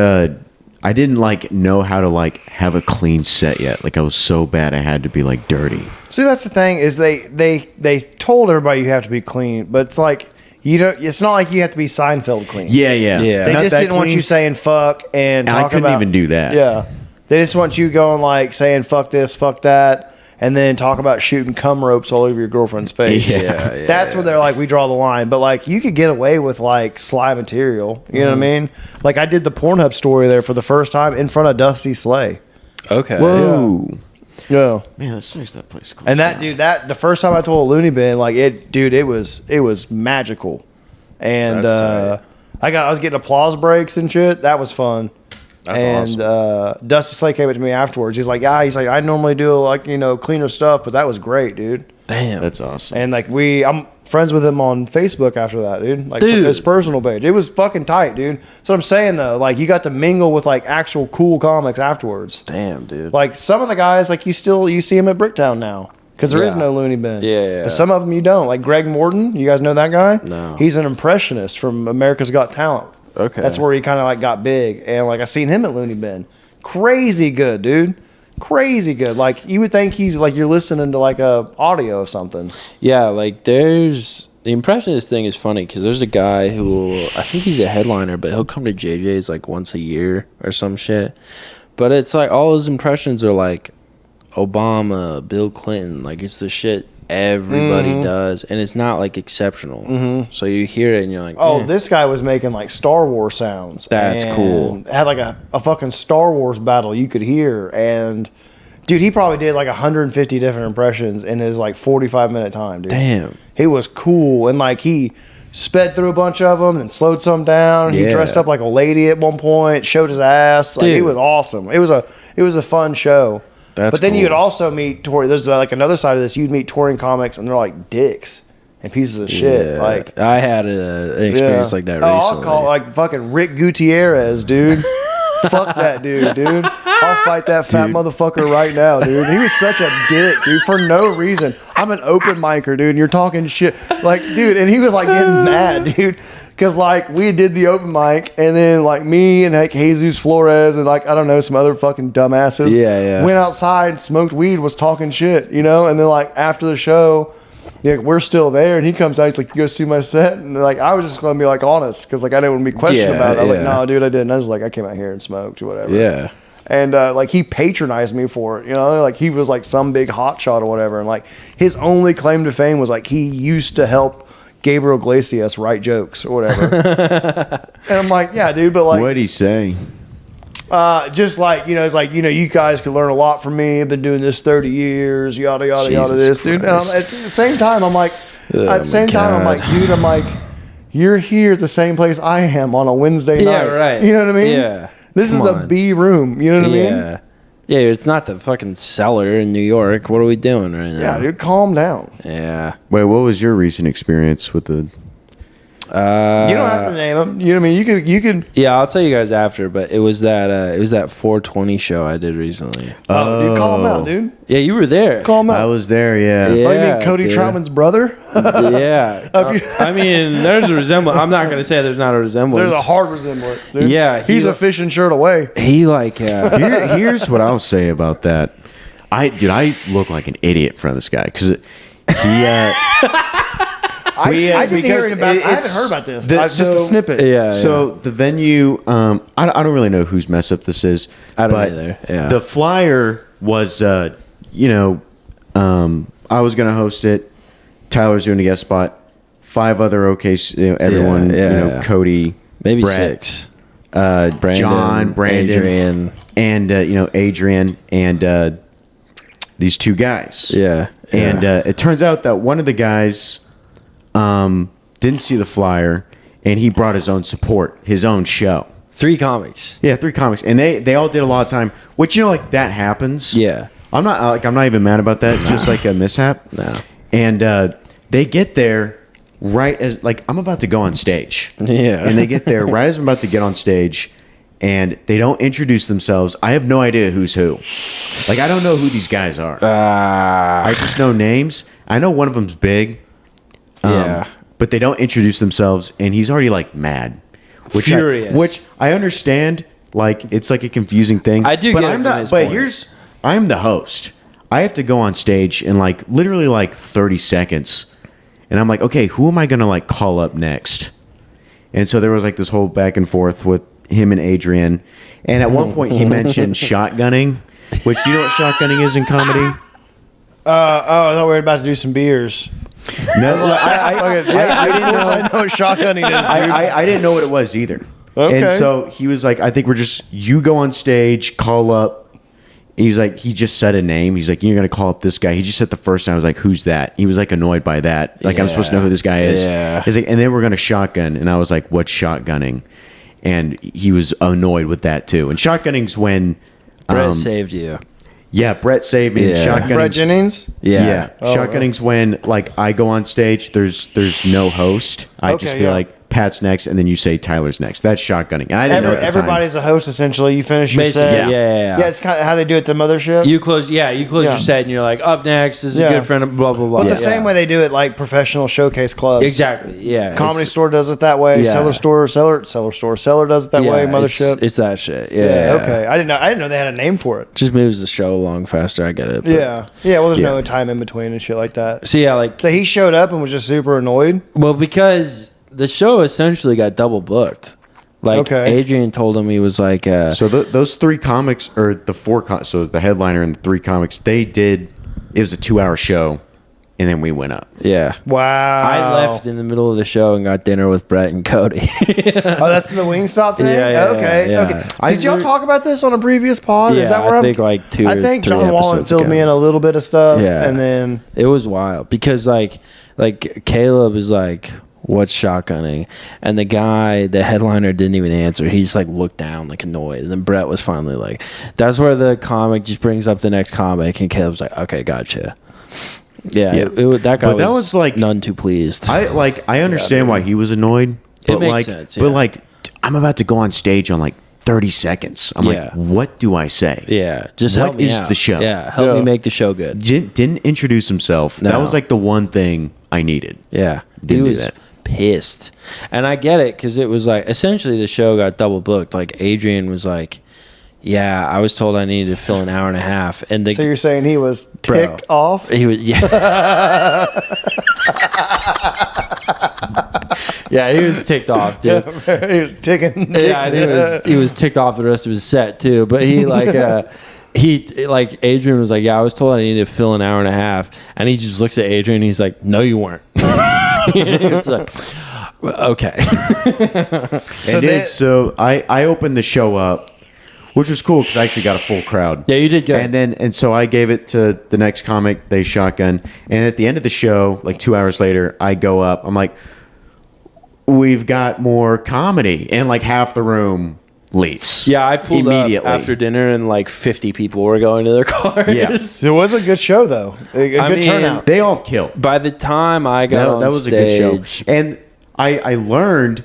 I didn't like know how to like have a clean set yet. Like I was so bad I had to be like dirty. See, that's the thing is they told everybody you have to be clean, but it's like you don't. It's not like you have to be Seinfeld clean. Yeah. They Not just that didn't want clean. you saying fuck and I talk couldn't about, even do that. Yeah, they just want you going like saying fuck this, fuck that, and then talk about shooting cum ropes all over your girlfriend's face. Yeah. That's when they're like, we draw the line. But like, you could get away with like sly material. You know what I mean? Like I did the Pornhub story there for the first time in front of Dusty Slay. Okay. Whoa. Yeah. Man, that sucks. That place closed And that down. dude, the first time I told Looney Bin, like it was magical, and That's I was getting applause breaks and shit. That was fun. That's awesome. Dusty Slay came up to me afterwards. He's like, I normally do like cleaner stuff, but that was great, dude. Damn. That's awesome. And like I'm friends with him on Facebook after that, dude. Like Dude. his personal page. It was fucking tight, dude. That's what I'm saying though. Like you got to mingle with like actual cool comics afterwards. Damn, dude. Like some of the guys, like you see them at Bricktown now because there is Yeah. no Looney Bin. Yeah. But some of them you don't. Like Greg Morton, you guys know that guy? No. He's an impressionist from America's Got Talent. Okay. That's where he kind of like got big, and like I seen him at Looney Bin. Crazy good, dude. Crazy good. Like you would think he's like you're listening to like a audio of something. Yeah, like there's the impressionist thing is funny because there's a guy who I think he's a headliner, but he'll come to JJ's like once a year or some shit. But it's like all his impressions are like Obama, Bill Clinton. Like it's the shit everybody does, and it's not like exceptional. So you hear it and you're like, Oh, eh. this guy was making like Star Wars sounds. That's and cool. Had like a fucking Star Wars battle you could hear, and dude, he probably did like 150 different impressions in his like 45-minute time, dude. Damn. He was cool, and like he sped through a bunch of them and slowed some down. He Yeah. dressed up like a lady at one point, showed his ass. Like it Dude. was awesome. It was a fun show. That's but then cool. you'd also meet there's like another side of this. You'd meet touring comics, and they're like dicks and pieces of shit. Yeah. Like I had an experience like that recently. I'll call like fucking Rick Gutierrez, dude. Fuck that dude. I'll fight that fat motherfucker right now, dude. He was such a dick, dude, for no reason. I'm an open micer, dude, and you're talking shit. Like, dude, and he was like getting mad, dude. Because, like, we did the open mic, and then, like, me and, like, Jesus Flores and, like, I don't know, some other fucking dumbasses went outside, smoked weed, was talking shit, you know? And then, like, after the show, we're still there, and he comes out, he's like, you go see my set? And, like, I was just going to be, like, honest, because, like, I didn't want to be questioned about it. I was like, no, dude, I didn't. I was like, I came out here and smoked or whatever. Yeah. And, like, he patronized me for it, you know? Like, he was, like, some big hotshot or whatever. And, like, his only claim to fame was, like, he used to help Gabriel Iglesias write jokes or whatever. And I'm like, yeah, dude, but like, What'd he say? just like, it's like, you guys could learn a lot from me. I've been doing this 30 years, yada, yada, yada, this, dude. And at the same time, I'm like, dude, I'm like, you're here at the same place I am on a Wednesday night. Yeah, right. You know what I mean? Yeah. This is a B room. You know what I mean? Yeah, it's not the fucking cellar in New York. What are we doing right now? Yeah, dude, calm down. Yeah. Wait, what was your recent experience with the? You don't have to name them. You know what I mean? You could. Yeah, I'll tell you guys after. But it was that 420 show I did recently. Oh, dude, call him out, dude. Yeah, you were there. Call him out. I was there. Yeah. Oh, you mean Cody Troutman's brother? Yeah. I mean, there's a resemblance. I'm not gonna say there's not a resemblance. There's a hard resemblance, dude. Yeah, he's a fishing shirt away. He like. Here's what I'll say about that. I look like an idiot in front of this guy because he. I haven't heard about this. Just a snippet. Yeah. So the venue, I don't really know whose mess up this is. I don't either. Yeah. The flyer was, I was gonna host it. Tyler's doing a guest spot. 5 other everyone. Yeah. Cody, Maybe Brett, 6. Brandon, John, Brandon, Adrian, and Adrian, and these 2 guys. Yeah. And it turns out that one of the guys didn't see the flyer, and he brought his own support, his own show. 3 comics. Yeah, 3 comics, and they all did a lot of time. Which that happens. Yeah. I'm not even mad about that. It's just like a mishap. No. And they get there right as I'm about to go on stage. Yeah. And they get there right as I'm about to get on stage, and they don't introduce themselves. I have no idea who's who. I don't know who these guys are. I just know names. I know one of them's big. Yeah. But they don't introduce themselves, and he's already mad. Furious. Which I understand. It's a confusing thing. I do but get it I'm from not. his But point. I'm the host. I have to go on stage in literally 30 seconds, and I'm like, okay, who am I gonna call up next? And so there was this whole back and forth with him and Adrian, and at one point he mentioned shotgunning, which you know what shotgunning is in comedy. I thought we were about to do some beers. No, I didn't know. I know what shotgunning is, dude. I didn't know what it was either. Okay. And so he was like, I think you go on stage, call up. He was like, he just said a name. He's like, you're going to call up this guy. He just said the first name. I was like, who's that? He was annoyed by that. I'm supposed to know who this guy is. Yeah. He's like, and then we're going to shotgun. And I was like, what's shotgunning? And he was annoyed with that too. And shotgunning's when Brett saved you. Yeah, Brett saved me. Yeah. Shotgunning's, Brett Jennings? Yeah. Shotgunning's when I go on stage, there's no host. I just be Pat's next, and then you say Tyler's next. That's shotgunning. And I didn't know at the everybody's time. a host essentially. You finish your Basically, set. yeah. Yeah, it's kind of how they do it at the mothership. You close your set, and you're like, up next is a good friend of blah blah blah. Well, it's the same way they do it professional showcase clubs. Exactly. Yeah. Comedy Store does it that way. Yeah. Seller does it that way. Mothership. It's that shit. Yeah. Okay. I didn't know they had a name for it. Just moves the show along faster. I get it. But. Yeah. Yeah. Well, there's no time in between and shit like that. So yeah, so he showed up and was just super annoyed. Well, because the show essentially got double booked. Adrian told him he was like. So those 3 comics, or the 4, so the headliner and the 3 comics, it was a 2-hour show, and then we went up. Yeah. Wow. I left in the middle of the show and got dinner with Brett and Cody. That's the Wingstop thing? Yeah, okay. yeah. Okay. Did y'all talk about this on a previous pod? Yeah, Is that where I think 2 or 3 I think John Wallen episodes filled ago. me in a little bit of stuff. Yeah. And then it was wild because like Caleb is like, what's shotgunning? And the headliner didn't even answer. He just looked down annoyed. And then Brett was finally like, that's where the comic just brings up the next comic. And Caleb's like, okay, gotcha. Yeah. That guy was none too pleased. I understand why he was annoyed. But it makes sense. Yeah. But I'm about to go on stage on 30 seconds. I'm like, what do I say? Yeah. Just help me out. The show? Yeah. Help me make the show good. Didn't introduce himself. No. That was the one thing I needed. Yeah. Didn't he do was that. pissed. And I get it because it was essentially the show got double booked. Adrian was like, yeah, I was told I needed to fill an hour and a half. And so you're saying he was ticked off? He was, yeah. Yeah, he was ticked off, dude. He was ticking. Yeah, and he was ticked off the rest of his set too. But he Adrian was like, yeah, I was told I needed to fill an hour and a half, and he just looks at Adrian and he's like, no, you weren't. It's like, okay. So I opened the show up, which was cool because I actually got a full crowd. Yeah, you did good. And so I gave it to the next comic. They shotgun. And at the end of the show, like 2 hours later, I go up. I'm like, we've got more comedy, and like half the room leaves. Yeah, I pulled immediately up after dinner, and like 50 people were going to their cars. Yes. It was a good show, though. A good turnout. They all killed. By the time I got on That was stage, a good show. And I learned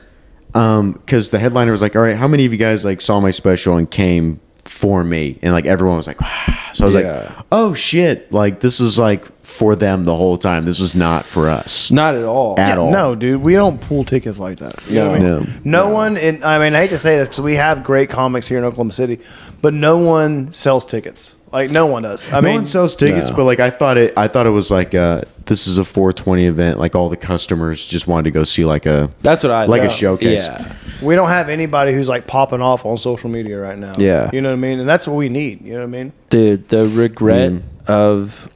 because the headliner was like, "All right, how many of you guys like saw my special and came for me?" And like everyone was like, "Wow." So I was like, "Oh shit!" Like this was like for them the whole time. This was not for us. not at all. At all. No, dude, we don't pull tickets like that. You know what I mean? No. No one. And I mean, I hate to say this because we have great comics here in Oklahoma City, but no one sells tickets. Like no one does. I No mean, one sells tickets, but like I thought it was like this is a 420 event. Like all the customers just wanted to go see like a That's what I like a thought. showcase. Yeah. we don't have anybody who's like popping off on social media right now. Yeah. You know what I mean? And that's what we need. You know what I mean? Dude, the regret of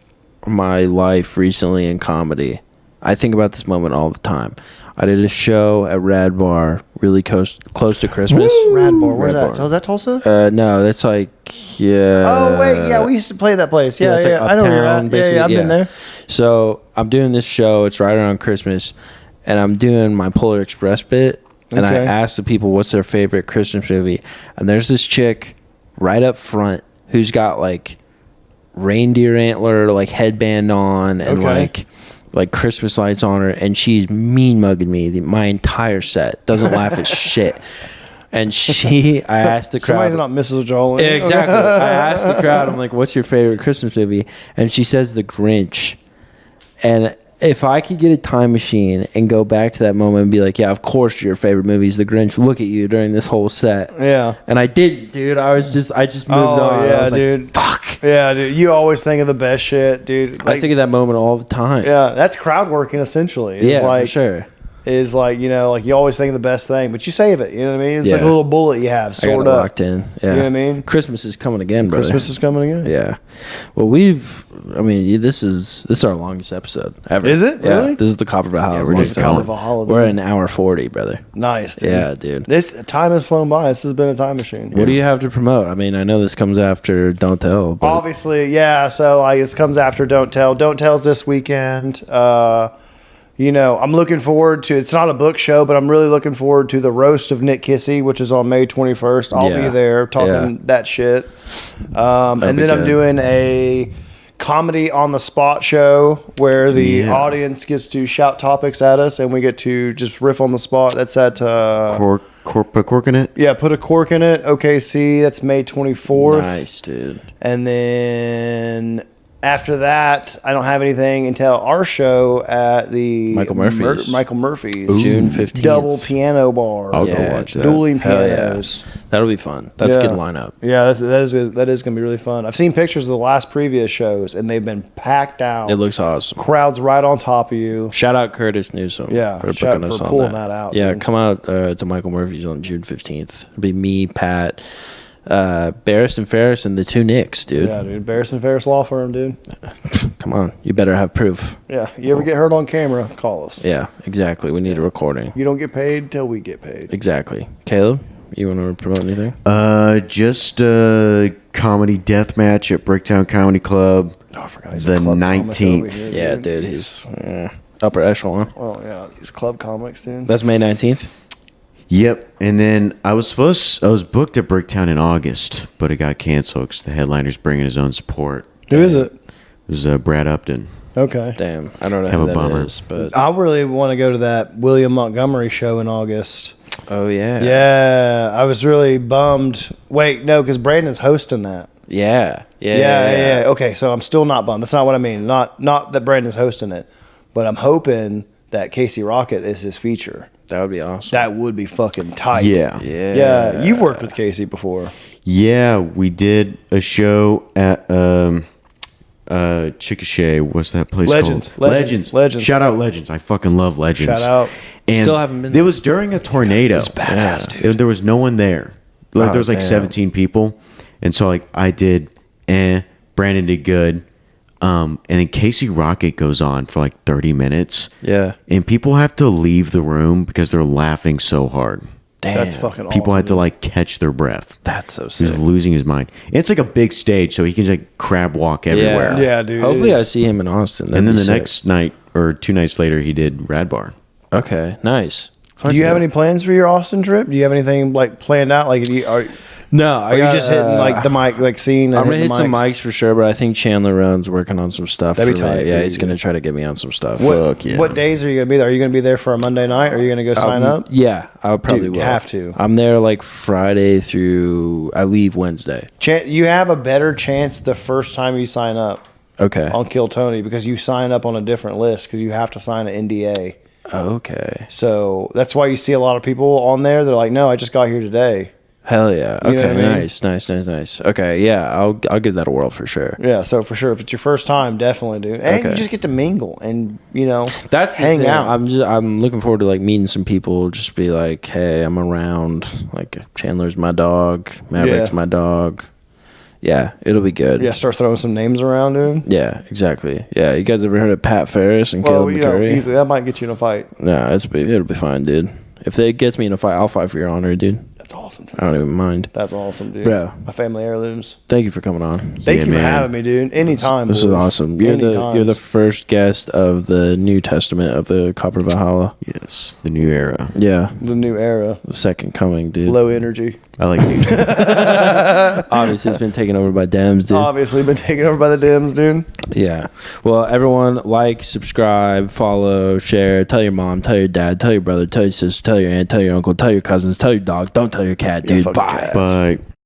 my life recently in comedy, I think about this moment all the time. I did a show at Rad Bar really close to Christmas. Rad Bar. Where's Rad that? Bar. So is that Tulsa? No, that's like, yeah. Oh wait, yeah, we used to play that place. Yeah, it's yeah, like I know where you're uptown, at. basically. Yeah, I've been there. So I'm doing this show. It's right around Christmas, and I'm doing my Polar Express bit. And I Okay. asked the people what's their favorite Christmas movie, and there's this chick right up front who's got like reindeer antler like headband on and Okay. like Christmas lights on her, and she's mean mugging me my entire set. Doesn't laugh at shit. And I asked the crowd. Somebody's not Mrs. Joel. Yeah, exactly. I asked the crowd, I'm like, what's your favorite Christmas movie? And she says The Grinch. And if I could get a time machine and go back to that moment and be like, yeah, of course your favorite movie is The Grinch. Look at you during this whole set. Yeah. And I didn't, dude. I just moved Oh on. I yeah, was like, dude. fuck. Yeah, dude. You always think of the best shit, dude. I think of that moment all the time. Yeah, that's crowd working essentially. It's Yeah, like, for sure. Is like, you know, like you always think of the best thing, but you save it. You know what I mean? It's like a Yeah. little bullet you have I got stored it up. locked in. Yeah. You know what I mean? Christmas is coming again, brother. Christmas is coming again. Yeah. Well, this is our longest episode ever. Is it? Yeah. Really? This is the Copper Valhalla. we're It's the Copper Valhalla. We're at an hour 40, brother. Nice, dude. Yeah, dude. This time has flown by. This has been a time machine. What do you have to promote? I mean, I know this comes after Don't Tell, but Obviously, yeah. So like, this comes after Don't Tell. Don't Tell's this weekend. You know, I'm looking forward to. It's not a book show, but I'm really looking forward to the roast of Nick Kissy, which is on May 21st. I'll be Yeah. there talking Yeah. that shit. And be then I'm good. doing a comedy on the spot show where the audience gets to shout topics at us and we get to just riff on the spot. That's at Put a cork in it. yeah, Put a Cork in It. OKC. That's May 24th. nice, dude. And then after that, I don't have anything until our show at the Michael Murphy's. Michael Murphy's June 15th. double piano bar. I'll Yeah, go watch that. Dueling Hell yeah. pianos. That'll be fun. That's a Yeah. good lineup. Yeah, that is going to be really fun. I've seen pictures of the last previous shows, and they've been packed out. It looks awesome. Crowds right on top of you. Shout out Curtis Newsom Yeah, for shout- booking us for on pulling that. that out, Yeah, dude. come out to Michael Murphy's on June 15th. It'll be me, Pat, Barris and Farris, and the two Nicks, dude. Yeah, dude. Barris and Ferris Law Firm, dude. Come on. You better have proof. Yeah. You ever get hurt on camera, call us. Yeah, exactly. We need a recording. You don't get paid till we get paid. Exactly. Caleb, you want to promote anything? Just a comedy death match at Bricktown Comedy Club. Oh, I forgot. He's The a club comic 19th. over here, Yeah, dude. He's upper echelon. Oh, yeah. These club comics, dude. That's May 19th. Yep, and then I was booked at Bricktown in August, but it got canceled because the headliner's bringing his own support. Who is it? It was Brad Upton. Okay. Damn. I don't know Have who a that bummer. is, but I really want to go to that William Montgomery show in August. oh yeah. Yeah, I was really bummed. Wait, no, because Brandon's hosting that. Yeah. Yeah. Okay, so I'm still not bummed. That's not what I mean. Not that Brandon's hosting it, but I'm hoping that Casey Rocket is his feature. That would be awesome. That would be fucking tight. Yeah. Yeah, you've worked with Casey before. Yeah, we did a show at Chickasha. What's that place Legends. called? Legends. Shout out Legends. I fucking love Legends. Shout out. And Still haven't been It there. was during a tornado. It's badass, dude. There was no one there. Like Oh, there was like damn. 17 people, and so like I did. Brandon did good. And then Casey Rocket goes on for like 30 minutes. Yeah. And people have to leave the room because they're laughing so hard. Damn. That's fucking awesome. People had to like catch their breath. That's so He sick. was losing his mind. And it's like a big stage, so he can like crab walk everywhere. Yeah, dude. Hopefully I see him in Austin. That'd And then be the sick. next night or 2 nights later, he did Rad Bar. Okay, nice. Do you have any plans for your Austin trip? Do you have anything like planned out? Like, No, are you just hitting like the mic, like scene? I'm gonna hit some mics for sure, but I think Chandler Roan's working on some stuff. That'd be for me. tight, Yeah, dude. he's gonna try to get me on some stuff. Fuck yeah. What days are you gonna be there? Are you gonna be there for a Monday night? Or are you gonna go sign up? Yeah, I probably Dude, will. have to. I'm there like Friday through. I leave Wednesday. You have a better chance the first time you sign up Okay. on Kill Tony because you sign up on a different list because you have to sign an NDA. Okay. So that's why you see a lot of people on there. They're like, "No, I just got here today." Hell yeah. You know Okay. what I mean? Nice. Okay. Yeah, I'll give that a whirl for sure. Yeah, so for sure, if it's your first time, definitely do. And Okay. you just get to mingle and That's the hang thing. out. I'm looking forward to like meeting some people. Just be like, hey, I'm around. Like Chandler's my dog. Maverick's Yeah. my dog. Yeah, it'll be good. Yeah, start throwing some names around, dude. Yeah, exactly. Yeah, you guys ever heard of Pat Farris and Well, Caleb McCurry? easily that might get you in a fight. No, it'll be fine, dude. If it gets me in a fight, I'll fight for your honor, dude. That's awesome, dude. I don't even mind. That's awesome, dude. Bro. My family heirlooms. Thank you for coming on. Thank Yeah, you for man. having me, dude. Anytime. This is boys. awesome. You're the first guest of the New Testament of the Copper Valhalla. Yes, the new era. Yeah, The new era. the second coming, dude. Low energy. I like new. Obviously, it's been taken over by Dems, dude. Obviously been taken over by the Dems, dude. Yeah. Well, everyone, like, subscribe, follow, share. Tell your mom, tell your dad, tell your brother, tell your sister, tell your aunt, tell your uncle, tell your cousins, tell your dog. Don't tell your cat, dude. fucking Bye. cat. Bye.